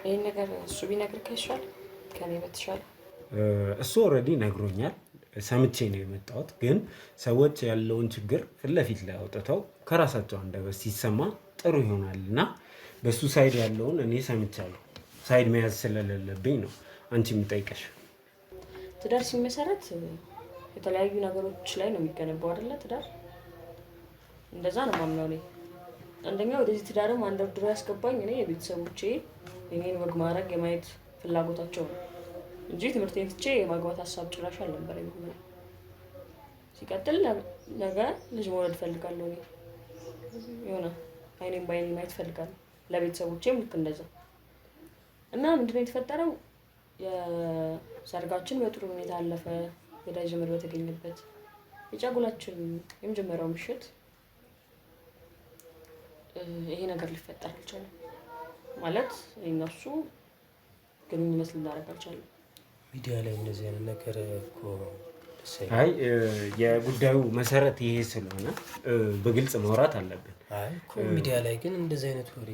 ይህን ነገር እሱ ቢነግርህ ይሻላል ከኔ በተሻለ። እሱ ኦልሬዲ ነግሮኛል፣ ሰምቼ ነው የመጣሁት። ግን ሰዎች ያለውን ችግር ፊት ለፊት ላይ አውጥተው ከራሳቸው አንደበት ሲሰማ ጥሩ ይሆናል እና በሱ ሳይድ ያለውን እኔ ሰምቻለሁ። ሳይድ መያዝ ስለሌለብኝ ነው አንቺ የምጠይቀሽ። ትዳር ሲመሰረት የተለያዩ ነገሮች ላይ ነው የሚገነባው አይደለ? ትዳር እንደዛ ነው ማምነው እኔ። አንደኛ ወደዚህ ትዳርም አንደርድሮ ያስገባኝ እኔ የቤተሰቦቼ የኔን ወግ ማድረግ የማየት ፍላጎታቸው ነው እንጂ ትምህርቴን ትቼ የማግባት ሀሳብ ጭራሽ አልነበረኝም። ሲቀጥል ነገ ልጅ መውለድ እፈልጋለሁ እኔ የሆነ አይኔም በአይኔ ማየት እፈልጋለሁ፣ ለቤተሰቦቼም ልክ እንደዛ እና ምንድነው የተፈጠረው? የሰርጋችን በጥሩ ሁኔታ አለፈ። ወዳጅ ዘመድ በተገኘበት የጫጉላችን የመጀመሪያው ምሽት ይሄ ነገር ሊፈጠር አልቻለም። ማለት እነሱ ግንኙነት ልናደርግ አልቻለም። ሚዲያ ላይ እንደዚህ አይነት ነገር እኮ አይ የጉዳዩ መሰረት ይሄ ስለሆነ በግልጽ ማውራት አለብን። አይ እኮ ሚዲያ ላይ ግን እንደዚህ አይነት ወሬ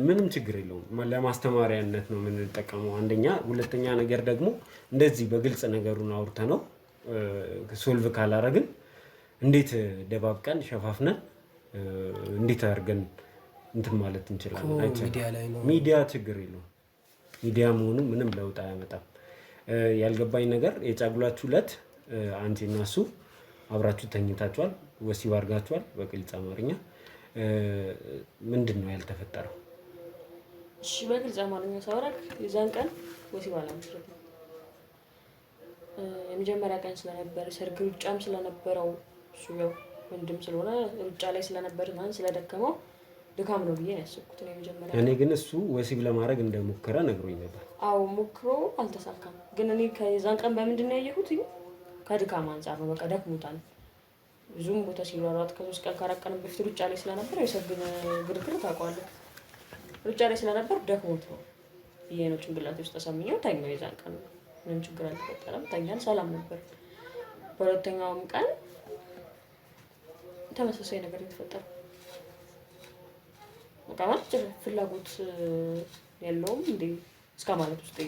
ምንም ችግር የለውም። ለማስተማሪያነት ነው የምንጠቀመው አንደኛ። ሁለተኛ ነገር ደግሞ እንደዚህ በግልጽ ነገሩን አውርተ ነው ሶልቭ ካላረግን እንዴት ደባብቀን ሸፋፍነን እንዴት አድርገን እንትን ማለት እንችላለን? ሚዲያ ችግር የለውም። ሚዲያ መሆኑ ምንም ለውጥ አያመጣም። ያልገባኝ ነገር የጫጉላችሁ ዕለት አንቺ እና እሱ አብራችሁ ተኝታችኋል፣ ወሲብ አድርጋችኋል። በግልጽ አማርኛ ምንድን ነው ያልተፈጠረው? በግልጽ አማርኛ ሳወራክ የዛን ቀን ወሲብ አላመሸት ነው። የመጀመሪያ ቀን ስለነበረ ሰርግ ሩጫም ስለነበረው እሱ ያው ወንድም ስለሆነ ሩጫ ላይ ስለነበር ማን ስለደከመው ድካም ነው ብዬ ነው ያሰብኩት ነው የመጀመሪያ። እኔ ግን እሱ ወሲብ ለማድረግ እንደሞከረ ነግሮኝ ነበር። አዎ ሞክሮ አልተሳካም። ግን እኔ ከዛን ቀን በምንድን ነው ያየሁት? ከድካም አንጻር ነው። በቃ ደክሞታል። ብዙም ቦታ ሲሯሯጥ ከ3 ቀን ከ4 ቀን በፊት ሩጫ ላይ ስለነበር የሰርግን ግርግር ታውቀዋለህ። ሩጫ ላይ ስለነበር ደክሞት ነው ይሄ ነው ጭንቅላቴ ውስጥ ተሰምኘው ተኛው። የዛን ቀን ምንም ችግር አልተፈጠረም። ተኛን፣ ሰላም ነበር። በሁለተኛውም ቀን ተመሳሳይ ነገር የተፈጠረው በቃ ማለት ፍላጎት የለውም እንዴ እስከ ማለት ውስጥ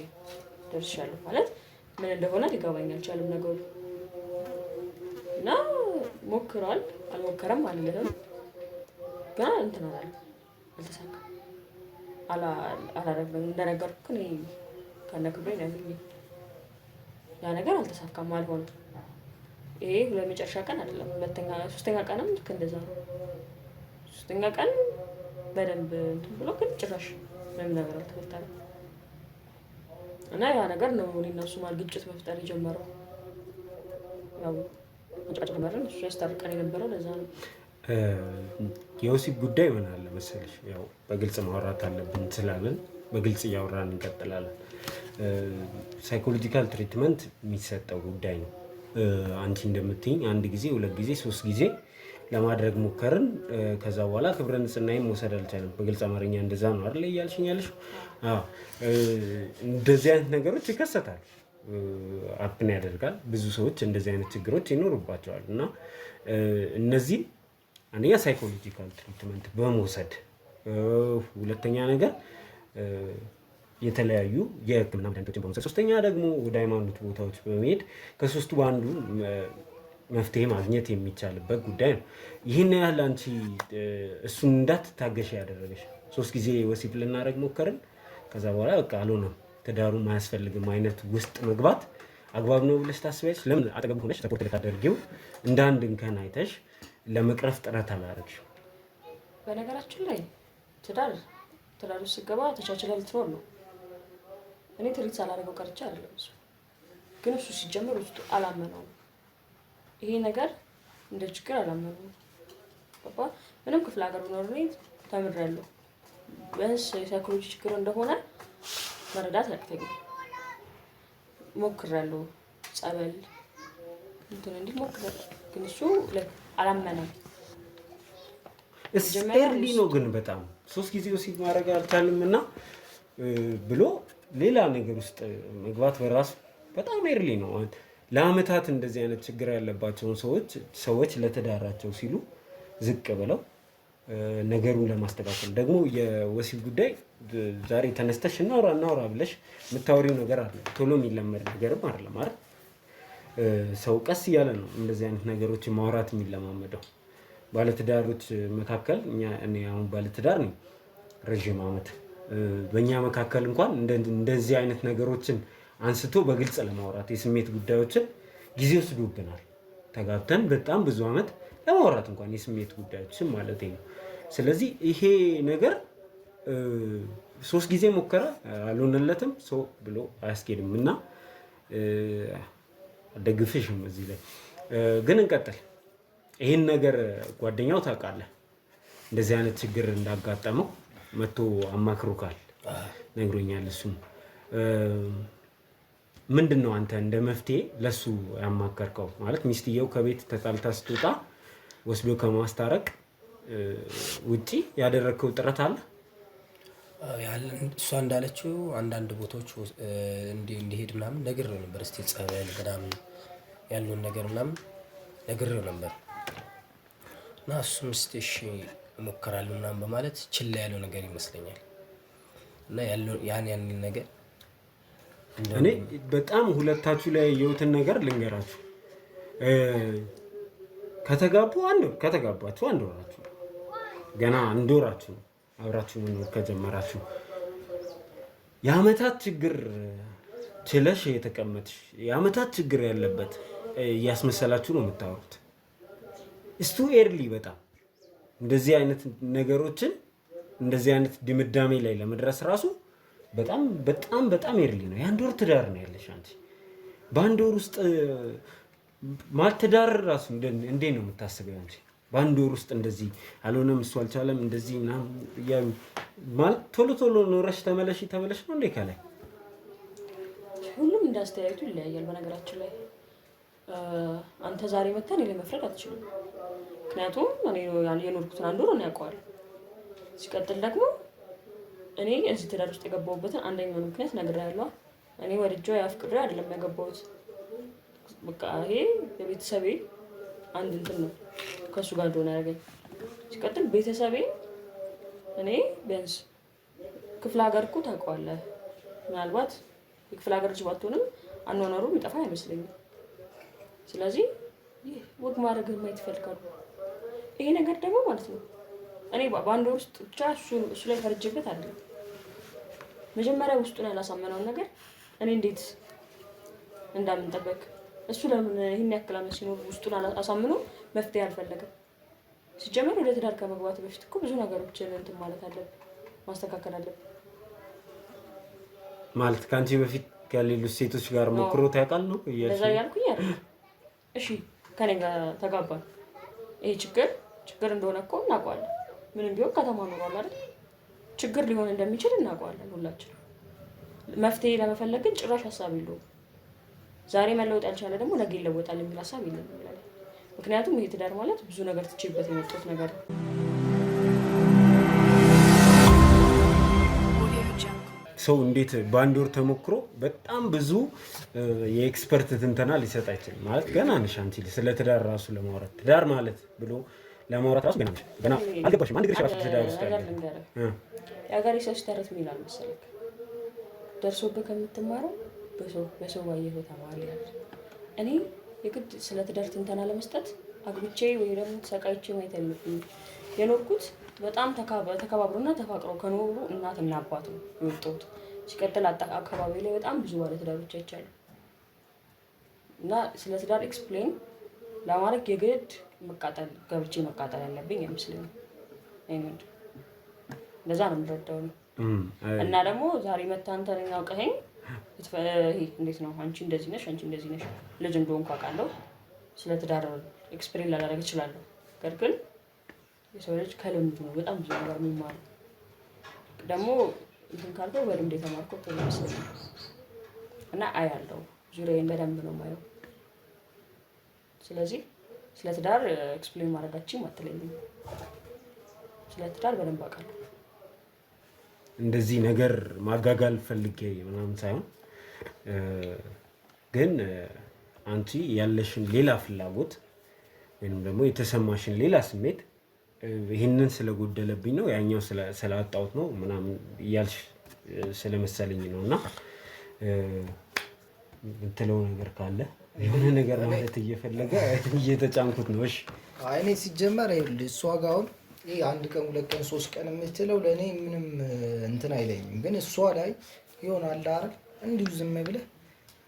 ደርሻለሁ። ማለት ምን እንደሆነ ሊገባኝ አልቻለም ነገሩ እና ሞክሯል አልሞከረም አልልህም፣ ግን እንትን አልተሳካም። አላረግም እንደነገርኩህ እኔ ከነክብሬ ነው ያገኘኝ። ያ ነገር አልተሳካም፣ አልሆነም። ይሄ ለመጨረሻ ቀን አይደለም፣ ሶስተኛ ቀንም ልክ እንደዛ ነው። ሶስተኛ ቀን በደንብ እንትን ብሎ ግን ጭራሽ ምንም ነገር አልተፈጠረም እና ያ ነገር ነው እኔ እና እሱ ማለት ግጭት መፍጠር የጀመረው። ያው መጨረሻ ጀመረን እሱ ያስታርቀን የነበረው ለዛ ነው። የወሲብ ጉዳይ ምን አለ መሰለሽ፣ ያው በግልጽ ማውራት አለብን ስላለን በግልጽ እያወራን እንቀጥላለን። ሳይኮሎጂካል ትሪትመንት የሚሰጠው ጉዳይ ነው። አንቺ እንደምትይኝ 1 ጊዜ 2 ጊዜ 3 ጊዜ ለማድረግ ሞከርን። ከዛ በኋላ ክብረ ንጽህናዬን መውሰድ አልቻለም። በግልጽ አማርኛ እንደዛ ነው አይደል እያልሽኝ ያለሽው? እንደዚህ አይነት ነገሮች ይከሰታሉ፣ አፕን ያደርጋል። ብዙ ሰዎች እንደዚህ አይነት ችግሮች ይኖሩባቸዋል እና እነዚህ አንደኛ ሳይኮሎጂካል ትሪትመንት በመውሰድ ሁለተኛ ነገር የተለያዩ የሕክምና መድኃኒቶችን በመውሰድ ሶስተኛ ደግሞ ወደ ሃይማኖት ቦታዎች በመሄድ ከሶስቱ በአንዱ መፍትሄ ማግኘት የሚቻልበት ጉዳይ ነው። ይህን ያህል አንቺ እሱን እንዳትታገሽ ያደረገሽ 3 ጊዜ ወሲብ ልናደርግ ሞከርን፣ ከዛ በኋላ በቃ አልሆነም፣ ትዳሩም አያስፈልግም አይነት ውስጥ መግባት አግባብ ነው ብለሽ ታስቢያለሽ? ለምን አጠገቡ ሆነሽ ሰፖርት ልታደርጊው እንደ አንድ እንከን አይተሽ ለመቅረፍ ጥረት አላደረግሽም? በነገራችን ላይ ትዳር ውስጥ ስገባ ተቻችላ ልትኖር ነው። እኔ ትሪት ሳላደርገው ቀርቼ አይደለም እሱ ግን እሱ ሲጀምር ውስጡ አላመነውም። ይሄ ነገር እንደ ችግር አላመነውም። ባባ ምንም ክፍለ ሀገር ብኖር እኔ ተምሬያለሁ። ቢያንስ የሳይኮሎጂ ችግር እንደሆነ መረዳት አያቅተኝም። ሞክሬያለሁ፣ ጸበል እንትን እንዲህ ሞክሬያለሁ፣ ግን እሱ አላመነም። ኤርሊ ነው ግን በጣም 3 ጊዜ ወሲብ ማድረግ አልቻልም እና ብሎ ሌላ ነገር ውስጥ መግባት በራሱ በጣም ኤርሊ ነው። ለአመታት እንደዚህ አይነት ችግር ያለባቸውን ሰዎች ለትዳራቸው ሲሉ ዝቅ ብለው ነገሩን ለማስተካከል ደግሞ የወሲብ ጉዳይ ዛሬ ተነስተሽ እናውራ ብለሽ የምታወሪው ነገር አለ። ቶሎ የሚለመድ ነገርም አይደለም አይደል? ሰው ቀስ እያለ ነው እንደዚህ አይነት ነገሮችን ማውራት የሚለማመደው። ባለትዳሮች መካከል እኔ አሁን ባለትዳር ነኝ ረዥም ዓመት። በእኛ መካከል እንኳን እንደዚህ አይነት ነገሮችን አንስቶ በግልጽ ለማውራት የስሜት ጉዳዮችን ጊዜ ወስዶብናል። ተጋብተን በጣም ብዙ ዓመት ለማውራት እንኳን የስሜት ጉዳዮችን ማለት ነው። ስለዚህ ይሄ ነገር 3 ጊዜ ሞከረ አልሆነለትም ሰው ብሎ አያስኬድም እና አደግፍሽም እዚህ ላይ ግን እንቀጥል። ይህን ነገር ጓደኛው ታውቃለህ እንደዚህ አይነት ችግር እንዳጋጠመው መቶ አማክሮካል ነግሮኛል። እሱም ምንድን ነው አንተ እንደ መፍትሄ ለሱ ያማከርከው? ማለት ሚስትየው ከቤት ተጣልታ ስትወጣ ወስዶ ከማስታረቅ ውጪ ያደረግከው ጥረት አለ? እሷ እንዳለችው አንዳንድ ቦታዎች እንዲሄድ ምናምን ነግሬው ነበር። እስቲ ጸበል ምናምን ያለውን ነገር ምናምን ነግሬው ነበር እና እሱም እስቲ እሺ እሞክራለሁ ምናምን በማለት ችላ ያለው ነገር ይመስለኛል። እና ያን ነገር እኔ በጣም ሁለታችሁ ላይ ያየሁትን ነገር ልንገራችሁ። ከተጋባችሁ 1 ወራችሁ ገና 1 ወራችሁ አብራችሁ መኖር ከጀመራችሁ የአመታት ችግር ችለሽ የተቀመጥሽ የአመታት ችግር ያለበት እያስመሰላችሁ ነው የምታወሩት። እስቱ ኤርሊ በጣም እንደዚህ አይነት ነገሮችን እንደዚህ አይነት ድምዳሜ ላይ ለመድረስ ራሱ በጣም በጣም በጣም ኤርሊ ነው። የአንድ ወር ትዳር ነው ያለሽ አንቺ። በአንድ ወር ውስጥ ማለት ትዳር ራሱ እንዴት ነው የምታስበው አንቺ? በአንድ ወር ውስጥ እንደዚህ አልሆነም እሱ አልቻለም እንደዚህ ምናምን እያሉ ማለት ቶሎ ቶሎ ኖረሽ ተመለሽ ነው እንዴ? ከላይ ሁሉም እንዳስተያየቱ ይለያያል። በነገራችን ላይ አንተ ዛሬ መተን እኔ ለመፍረድ አትችልም። ምክንያቱም እኔ የኖርኩትን አንድ ወር ነው ያውቀዋል። ሲቀጥል ደግሞ እኔ እዚህ ትዳር ውስጥ የገባሁበትን አንደኛው ምክንያት ነግሬሃለሁ። እኔ ወድጄው አፍቅሬ አይደለም ያገባሁት። በቃ ይሄ የቤተሰቤ አንድ እንትን ነው ከእሱ ጋር እንደሆነ ያደረገኝ። ሲቀጥል ቤተሰቤ እኔ ቢያንስ ክፍለ ሀገር እኮ ታውቀዋለህ። ምናልባት የክፍለ ሀገር ልጅ ባትሆንም አኗኗሩ የሚጠፋ አይመስለኝም። ስለዚህ ይህ ወግ ማድረግ ማየት ይፈልጋሉ። ይሄ ነገር ደግሞ ማለት ነው እኔ በአንድ ወር ውስጥ ብቻ እሱ ላይ ፈርጅበት አይደለም። መጀመሪያ ውስጡን ያላሳመነውን ነገር እኔ እንዴት እንዳምንጠበቅ እሱ ለምን ይህን ያክል ዓመት ሲኖር ውስጡን አሳምኖ መፍትሄ አልፈለገም? ሲጀመር ወደ ትዳር ከመግባት በፊት እኮ ብዙ ነገሮችን እንትን ማለት አለብን፣ ማስተካከል አለብን። ማለት ከአንቺ በፊት ከሌሎች ሴቶች ጋር ሞክሮት ያውቃል ነው ለዛ ያልኩኝ አይደል? እሺ ከኔ ጋር ተጋባን። ይሄ ችግር እንደሆነ እኮ እናውቀዋለን። ምንም ቢሆን ከተማ ኖሯል አይደል? ችግር ሊሆን እንደሚችል እናውቀዋለን ሁላችን። መፍትሄ ለመፈለግ ግን ጭራሽ ሀሳብ የለውም። ዛሬ መለወጥ ያልቻለ ደግሞ ነገ ይለወጣል የሚል ሀሳብ የለም። ምክንያቱም ይሄ ትዳር ማለት ብዙ ነገር ትችይበት የመጣሁት ነገር ነው። ሰው እንዴት በአንድ ወር ተሞክሮ በጣም ብዙ የኤክስፐርት ትንተና ሊሰጥ አይችልም። ማለት ገና ነሽ አንቺ ስለ ትዳር ራሱ ለማውራት ትዳር ማለት ብሎ ለማውራት ራሱ ገና አልገባሽም። አንድ ግርሽ ራሱ ትዳር ውስጥ ያለ የሀገሬ ሰዎች ተረት ምን ይላል መሰለህ? ደርሶብህ ከምትማረው በሰው ባየኸው ተማር ይላል። እኔ የግድ ስለ ትዳር ትንተና ለመስጠት አግብቼ ወይ ደግሞ ተሰቃይቼ ማየት አለብኝ። የኖርኩት በጣም ተከባብሮና ተፋቅረው ከኖሩ እናትና አባት ነው የወጣሁት። ሲቀጥል አካባቢ ላይ በጣም ብዙ ባለ ትዳሮች አይቻለሁ እና ስለ ትዳር ኤክስፕሌን ለማድረግ የግድ ገብቼ መቃጠል ያለብኝ አይመስለኝም። እንደዛ ነው የምረዳው እና ደግሞ ዛሬ መተህ አንተ እኔን አውቀኸኝ እንዴት ነው አንቺ እንደዚህ ነሽ አንቺ እንደዚህ ነሽ ልጅ እንደሆንኩ አውቃለሁ። ስለ ትዳር ኤክስፕሌን ላደርግ እችላለሁ። ነገር ግን የሰው ልጅ ከልምዱ ነው በጣም ብዙ ነገር የሚማረው። ደግሞ እንትን ካልከው በልምድ የተማርከው ጥሩ ይመስለኛል እና አያለሁ። ዙሪያዬን በደንብ ነው የማየው። ስለዚህ ስለ ትዳር ኤክስፕሌን ማድረጋችን አትለኝም። ስለ ትዳር በደንብ አውቃለሁ። እንደዚህ ነገር ማጋጋል ፈልጌ ምናምን ሳይሆን ግን አንቺ ያለሽን ሌላ ፍላጎት ወይም ደግሞ የተሰማሽን ሌላ ስሜት ይህንን ስለጎደለብኝ ነው ያኛው ስላጣሁት ነው ምናምን እያልሽ ስለመሰለኝ ነው። እና የምትለው ነገር ካለ የሆነ ነገር ማለት እየፈለገ እየተጫንኩት ነው። እሺ እኔ ሲጀመር እሷ ጋር አሁን ይሄ አንድ ቀን 2 ቀን 3 ቀን የምትለው ለእኔ ምንም እንትን አይለኝም። ግን እሷ ላይ የሆነ አለ አይደል እንዲሁ ዝም ብለህ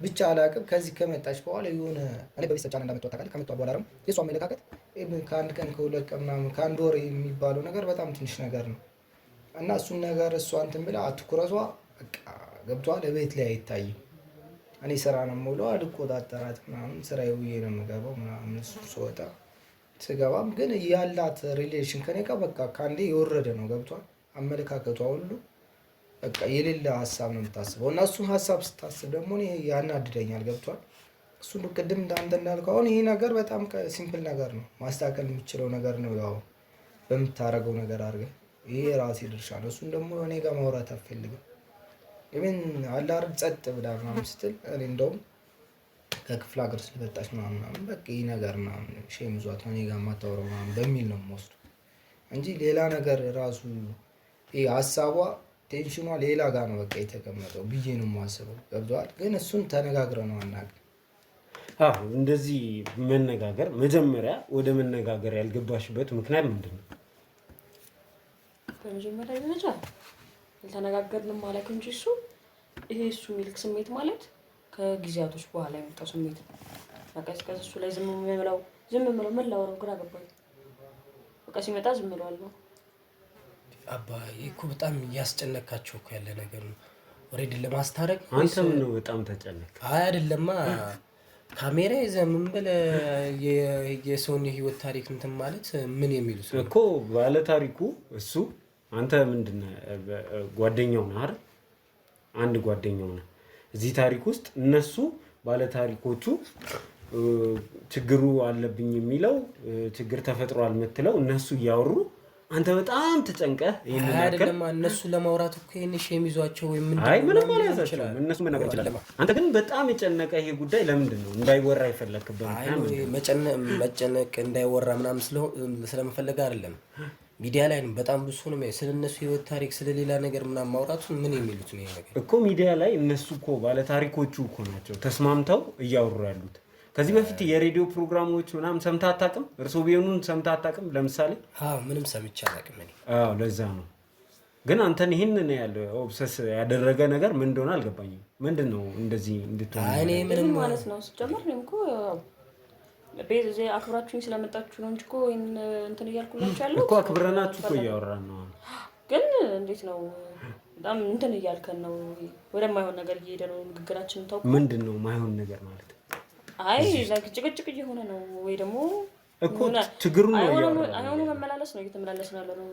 ብቻ አላውቅም። ከዚህ ከመጣች በኋላ የሆነ እኔ በቤተሰብ ጫና እንዳመጣው ታውቃለህ። ከመጣሁ በኋላ ደግሞ የእሷ አመለካከት ከአንድ ቀን ከ2 ቀን ምናምን ከአንድ ወር የሚባለው ነገር በጣም ትንሽ ነገር ነው እና እሱን ነገር እሷ እንትን ብላ አትኩረቷ በቃ ገብቷል። ቤት ላይ አይታይም። እኔ ስራ ነው የምውለው፣ አልቆጣጠራት ምናምን ስራዬ ውዬ ነው የምገባው ምናምን እሱ ስወጣ ስገባም ግን ያላት ሪሌሽን ከኔ ጋር በቃ ከአንዴ የወረደ ነው። ገብቷል። አመለካከቷ ሁሉ በቃ የሌለ ሀሳብ ነው የምታስበው እና እሱን ሀሳብ ስታስብ ደግሞ እኔ ያናድደኛል። ገብቷል። እሱን ቅድም አንተ እንዳልከው አሁን ይሄ ነገር በጣም ሲምፕል ነገር ነው፣ ማስተካከል የሚችለው ነገር ነው። ያው በምታረገው ነገር አድርገህ ይሄ የራሴ ድርሻ ነው። እሱን ደግሞ እኔ ጋር ማውራት አልፈልግም። ግን አላር ጸጥ ብላ ምናምን ስትል እኔ እንደውም ከክፍለ ሀገር ስለመጣች ምናምን በቃ ይሄ ነገር ምናምን ሼም ይዟት እኔ ጋር የማታወራው ምናምን በሚል ነው የምወስደው እንጂ ሌላ ነገር ራሱ ይሄ ሀሳቧ ቴንሽኗ ሌላ ጋር ነው በቃ የተቀመጠው ብዬ ነው የማስበው። ገብቶሃል። ግን እሱን ተነጋግረን ነው አናውቅም። እንደዚህ መነጋገር መጀመሪያ ወደ መነጋገር ያልገባሽበት ምክንያት ምንድን ነው? በመጀመሪያ ደረጃ አልተነጋገርንም ማለት እንጂ እሱ ሚልክ ስሜት ማለት ከጊዜያቶች በኋላ የመጣው ስሜት ነው። በቃ እስከዚህ እሱ ላይ ዝም ብለው ምን ላወራው ግራ ገባኝ። በቃ ሲመጣ ዝም ብለዋል ነው። አባዬ እኮ በጣም እያስጨነቃቸው እኮ ያለ ነገር ነው። ኦሬዲ ለማስታረቅ አንተ ምን ነው በጣም ተጨነቅ? አይ አይደለማ ካሜራ ይዘህ ምን ብለህ የሰውን የህይወት ታሪክ እንትን ማለት ምን የሚሉት እኮ ባለ ታሪኩ እሱ አንተ ምንድነው ጓደኛው ነህ አይደል? አንድ ጓደኛው ነህ እዚህ ታሪክ ውስጥ እነሱ ባለ ታሪኮቹ ችግሩ አለብኝ የሚለው ችግር ተፈጥሯል የምትለው እነሱ እያወሩ አንተ በጣም ተጨንቀህ ይሄንን አይደለም እነሱ ለማውራት እኮ ይሄንሽ የሚዟቸው ወይ ምን አይ ምንም ማለት አይችልም እነሱ መናገር ይችላል አንተ ግን በጣም የጨነቀ ይሄ ጉዳይ ለምንድን ነው እንዳይወራ ይፈለክበት መጨነቅ እንዳይወራ ምናምን ስለመፈለግ አይደለም ሚዲያ ላይ ነው በጣም ብዙ ነው ስለነሱ ህይወት ታሪክ ስለሌላ ነገር ምናምን ማውራቱ ምን የሚሉት ነው ይሄ ነገር እኮ ሚዲያ ላይ እነሱ እኮ ባለ ታሪኮቹ እኮ ናቸው ተስማምተው እያወሩ ያሉት ከዚህ በፊት የሬዲዮ ፕሮግራሞች ምናምን ሰምተህ አታውቅም? እርስዎ ቢሆኑን ሰምተህ አታውቅም? ለምሳሌ ምንም ሰምቼ አላውቅም እኔ። ለዛ ነው። ግን አንተን ይሄንን ያለው ኦብሰስ ያደረገ ነገር ምን እንደሆነ አልገባኝም። ምንድን ነው እንደዚህ እንድትሆን? እኔ ምንም ማለት ነው ሲጀመር ነው እኮ በዚህ አክብራችሁኝ ስለመጣችሁ ነው እንጂ እኮ እንትን እያልኩላችሁ ያለው እኮ አክብረናችሁ እኮ እያወራን ነው። ግን እንዴት ነው በጣም እንትን እያልከን ነው ወደማይሆን ነገር እየሄደ ነው ንግግራችን ታውቁ። ምንድን ነው ማይሆን ነገር ማለት? አይ ጭቅጭቅ እየሆነ ነው ወይ ደግሞ እኮ ችግሩ ነው አይሆኑ መመላለስ ነው እየተመላለስን ያለ ነው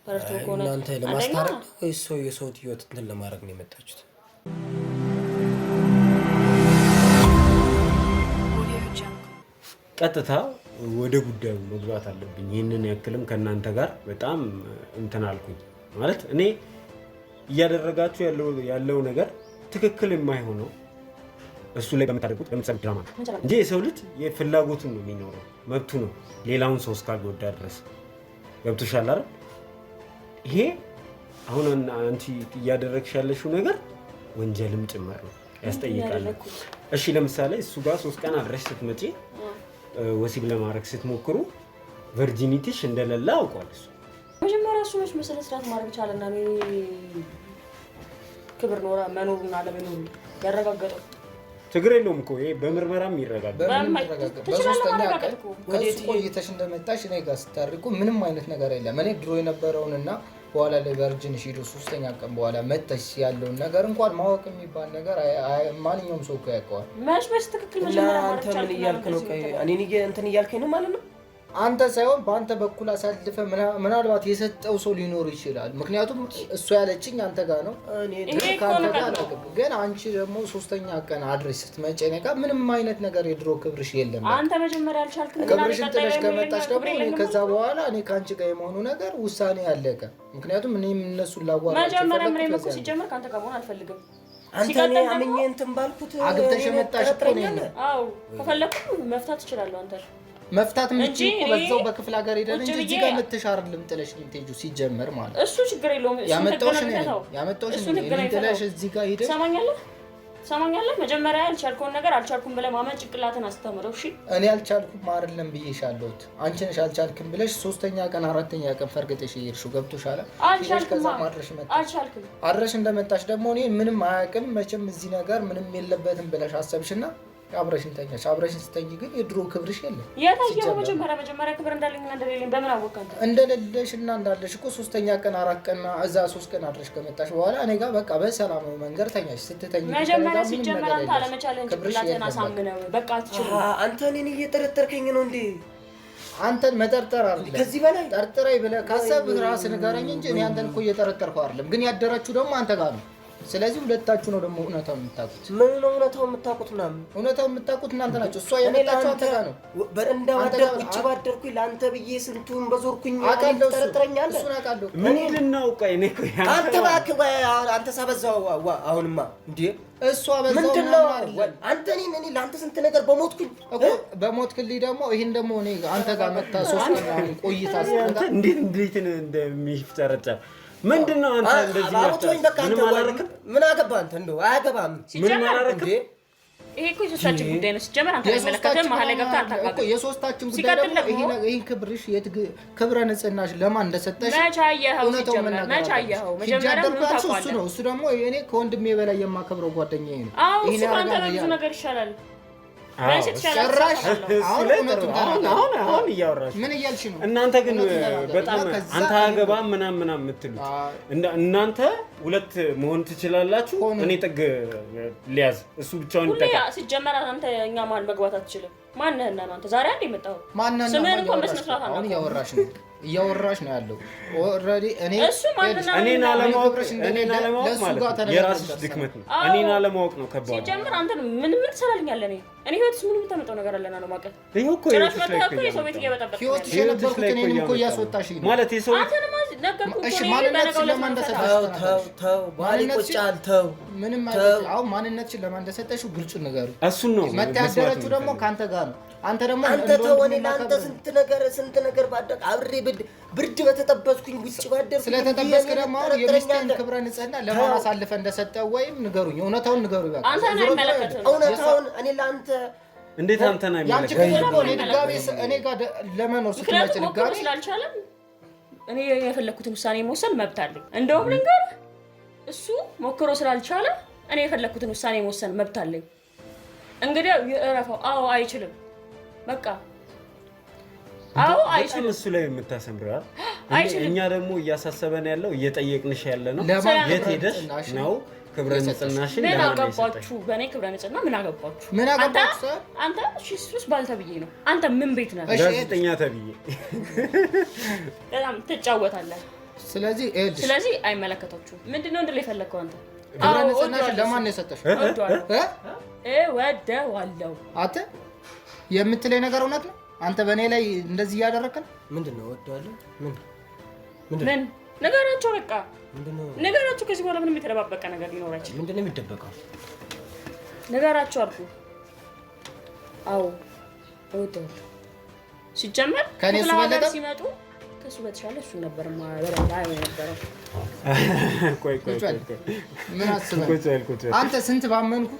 ተረስቶ ከሆነ እናንተ ለማስታረቅ ወይስ ሰው የሰው ህይወት እንትን ለማድረግ ነው የመጣችሁት? ቀጥታ ወደ ጉዳዩ መግባት አለብኝ። ይህንን ያክልም ከእናንተ ጋር በጣም እንትን አልኩኝ ማለት እኔ እያደረጋችሁ ያለው ነገር ትክክል የማይሆነው እሱ ላይ በመታደጉት በምትሰሩት ድራማ እንጂ የሰው ልጅ የፍላጎቱን ነው የሚኖረው መብቱ ነው ሌላውን ሰው እስካልጎዳ ድረስ ገብቶሻል አይደል? ይሄ አሁን አንቺ እያደረግሽ ያለሽው ነገር ወንጀልም ጭምር ነው ያስጠይቃል። እሺ ለምሳሌ እሱ ጋር 3 ቀን አድረሽ ስትመጪ ወሲብ ለማድረግ ስትሞክሩ ቨርጂኒቲሽ እንደሌለ አውቋል እሱ። መጀመሪያ እሱ መሰለ ስርዓት ማድረግ ይቻላልና ክብር ኖራ መኖሩና አለመኖሩ ያረጋገጠው ችግር የለውም እኮ ይሄ በምርመራም ይረጋጋል። በሶስተኛ ቀን ከሱ ቆይተሽ እንደመጣሽ እኔ ጋር ስታርቁ ምንም አይነት ነገር የለም። እኔ ድሮ የነበረውንና በኋላ ላይ ቨርጂን ሺዶ ሶስተኛ ቀን በኋላ መጣሽ ያለውን ነገር እንኳን ማወቅ የሚባል ነገር ማንኛውም ሰው እኮ ያውቀዋል። ማሽበስ ትክክል መጀመሪያ አንተ ምን እያልክ ነው? እኔ እንትን እያልከኝ ነው ማለት ነው? አንተ ሳይሆን በአንተ በኩል አሳልፈ ምናልባት የሰጠው ሰው ሊኖር ይችላል። ምክንያቱም እሱ ያለችኝ አንተ ጋር ነው ካንተ ጋር ነው። ግን አንቺ ደግሞ ሶስተኛ ቀን አድረሽ ስትመጪ እኔ ጋር ምንም አይነት ነገር የድሮ ክብርሽ የለም። አንተ መጀመሪያ አልቻልክም። ክብርሽን ጥለሽ ከመጣሽ ደግሞ እኔ ከዛ በኋላ እኔ ካንቺ ጋር የመሆኑ ነገር ውሳኔ ያለቀ። ምክንያቱም እኔም እነሱን ላዋራ መጀመሪያ ምንም እኮ ሲጀመር ካንተ ጋር መሆን አልፈልግም። አንተ እኔ አምኜ እንትን ባልኩት አግብተሽ መጣሽ እኮ ነው። አዎ ከፈለኩ መፍታት እችላለሁ አንተ መፍታት እንጂ በዛው በክፍለ ሀገር ሄደን እንጂ እዚህ ጋር ልትሻርልም ጥለሽ ልትሄጂ ሲጀመር ማለት እሱ ችግር የለውም። ያመጣውሽ ነው ጥለሽ እዚህ ጋር ሄደሽ ሰማኛለህ። መጀመሪያ ያልቻልከውን ነገር አልቻልኩም ብለህ ማመን ጭንቅላትን አስተምረው። እሺ እኔ አልቻልኩም አይደለም ብዬሻለሁ። አንቺ ነሽ አልቻልኩም ብለሽ ሶስተኛ ቀን አራተኛ ቀን ፈርግጠሽ ይሄድሽው ገብቶሻል። ከዛ ማድረሽ አልቻልኩም አድረሽ እንደመጣሽ ደግሞ እኔ ምንም አያውቅም መቼም እዚህ ነገር ምንም የለበትም ብለሽ አሰብሽና አብረሽን ተኛሽ። አብረሽን ስተኝ ግን የድሮ ክብርሽ የለም። የታየው መጀመሪያ ክብር እንዳለኝና እንደሌለኝ በምን አወቀንተ? እንደሌለሽና እንዳለሽ እኮ ሶስተኛ ቀን አራት ቀን እዛ 3 ቀን አድረሽ ከመጣሽ በኋላ እኔ ጋር በቃ በሰላማዊ መንገድ ተኛሽ። ስትተኝ መጀመሪያ ሲጀመር አንተ አለመቻለን ጭንቅላትን አሳምነው በቃ አትችልም። አንተ እኔን እየጠረጠርከኝ ነው እንዴ? አንተን መጠርጠር አይደለም ከዚህ በላይ ጠርጥረኝ ብለህ ካሰብህ ራስህ ንገረኝ እንጂ እኔ አንተን እኮ እየጠረጠርኩ አይደለም። ግን ያደረችሁ ደግሞ አንተ ጋር ነው። ስለዚህ ሁለታችሁ ነው ደግሞ እውነታው የምታውቁት። ምን ነው እውነታው የምታውቁት? ምናምን እውነታው የምታውቁት እናንተ ናችሁ። እሷ የመጣችው አንተ ጋር ነው። በእንዳው አደር ቁጭ ባደርኩኝ ለአንተ ብዬ ስንቱን በዞርኩኝ ተጠረጥረኛለህ። እሱን አውቃለሁ። ምንድን ነው ቆይ እኔ እኮ አንተ እባክህ አንተ ሳበዛው አሁንማ እንዴ እሷ በዛው ምንድን ነው አንተ እኔ ለአንተ ስንት ነገር በሞትኩኝ እኮ በሞትክልኝ ደግሞ ይሄን ደግሞ እኔ አንተ ጋር መታ 3 ቀን ቆይታ እንዴት እንደሚፍጨረጨር ምንድነው? አንተ እንደዚህ ያፈጥረኝ በቃ አንተ ምን አገባህ አንተ? እንደው አያገባም። ምን ማላረክ ይሄ እኮ የሶስታችን ጉዳይ ነው። ሲጀመር አንተ ለመለከተ መሀል ላይ ገብተህ አታውቅም እኮ የሶስታችን ጉዳይ ደግሞ ይሄን ክብርሽ ክብረ ንጽህናሽ ለማን እንደሰጠሽ መቻየኸው ሲጀመር መቻየኸው መጀመሪያ ምን ታውቃለህ? እሱ ደግሞ እኔ ከወንድሜ በላይ የማከብረው ጓደኛዬ ነው። ይሄን አንተ ብዙ ነገር ይሻላል። አሁን እያወራሽ ምን እያልሽ ነው? እናንተ ግን በጣም አንተ አገባም ምናምን የምትሉት እናንተ ሁለት መሆን ትችላላችሁ። እኔ ጥግ ሊያዝ እሱ ብቻውን ይጠቃ። ሲጀመር አንተ እኛ ማን መግባት አትችልም። ማን ነህ እና አንተ ዛሬ አንዴ መጣው ስምህን እንኳን መስመስራት አንተ አሁን እያወራሽ ነው ያለው። ኦልሬዲ እኔን አለማወቅ ማለት የራስሽ ድክመት ነው። እኔን አለማወቅ ነው ከባድ። ሲጀምር አንተ ምን ትሰራልኛለህ? እኔ ህይወትስ ምን የምታመጣው ነገር አለና ነው ማቀል። ይሄ እኮ ጭራሽ መተህ የሰው ቤት እየበጠበጥክ ህይወትሽ የነበርኩት እኔንም እኮ እያስወጣሽ ነው ማለት የሰው አንተንም ነገርኩህ እኮ። እሺ ማንነትሽን ለማን እንደሰጠሽ ተው ባሊቆጫል ተው ምንም ማለት አሁን ማንነትሽን ለማን እንደሰጠሽው ግልጹ ነገር እሱን ነው መታሰረችው ደግሞ ካንተ ጋር ነው። አንተ ደግሞ አንተ ተው እኔ ለአንተ ስንት ነገር ባደቅ አብሬ ብርድ በተጠበስኩኝ ውጭ ባደር ስለተጠበስክ ደግሞ የሚስትን ክብረ ንጽህና ለማን አሳልፈህ እንደሰጠው ወይም ንገሩኝ። እውነታውን ንገሩ ይባል። አንተ ነው አይመለከትም። እውነታውን እኔ ለአንተ እንዴት አንተ ነው ያንቺ የሚመለከተው? እኔ ድጋሜ እኔ ጋር ለመኖር ስትመጪ ድጋሜ ስላልቻለም እኔ የፈለኩትን ውሳኔ መወሰን መብት አለኝ። እንደውም ልንገርህ እሱ ሞክሮ ስላልቻለ እኔ የፈለኩትን ውሳኔ መወሰን መብት አለኝ። እንግዲህ ይረፈው። አዎ አይችልም። በቃ አዎ አይችልም። እሱ ላይ የምታሰምረው እኛ ደግሞ እያሳሰበን ያለው እየጠየቅንሽ ያለ ነው። የት ሄደሽ ነው ክብረ ንጽህናሽን? ምን አገባችሁ? በእኔ ክብረ ንጽህና ምን አገባችሁ? ምን አገባችሁ? አንተ እሱስ ባልተብዬ ነው። አንተ ምን ቤት ነህ? ጋዜጠኛ ተብዬ በጣም ትጫወታለህ። ስለዚህ አይመለከታችሁም። ምንድነው እንደለ የፈለከው አንተ? ክብረ ንጽህናሽን ለማን ነው የሰጠሽው? እወደዋለሁ። አንተ የምትለኝ ነገር እውነት ነው? አንተ በእኔ ላይ እንደዚህ እያደረግህ ነው? ምንድነው እወደዋለሁ? ምን ነገራቸው? በቃ ነገራቸው። ከዚህ በኋላ ምንም የተደባበቀ ነገር ሊኖር አይችልም። ምንድነው የሚደበቀው? ነገራቸው አልኩ። አዎ እወደዋለሁ። ሲጀመር ከኔ እሱ በለጠ ሲመጡ ከሱ በተሻለ እሱ ነበር በደንብ አይ ነበረው። ቆይ ምን አስበህ አንተ ስንት ባመንኩ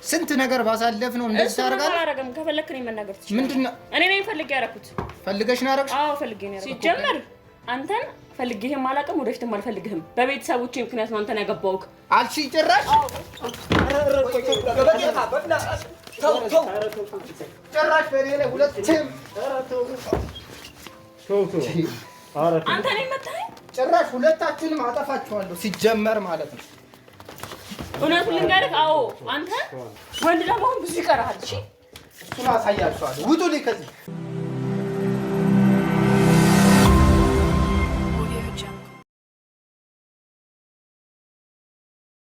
ስንት ነገር ባሳለፍ ነው እንደዚህ ታደርጋለህ? አላረገም። ከፈለክ ነው መናገር ትችላለህ። ምንድነው? እኔ ነኝ ፈልጌ ያደረኩት። ፈልገሽ ነው ያደረግሽ? አዎ ፈልጌ ነው ያደረኩት። ሲጀመር አንተን ፈልጌህም አላውቅም፣ ወደፊትም አልፈልግህም። በቤተሰቦቼ ምክንያት ነው አንተን ያገባሁት። አልሽ ጭራሽ? ጭራሽ በእኔ ላይ ሁለትም አንተ ነኝ መታኝ። ጭራሽ ሁለታችሁንም አጠፋችኋለሁ ሲጀመር ማለት ነው። እውነቱን ልንገርህ። አዎ አንተ ወንድ ለመሆን ብዙ ይቀርሃል። እሺ እሱን አሳያችኋለሁ። ውጡልኝ ከዚህ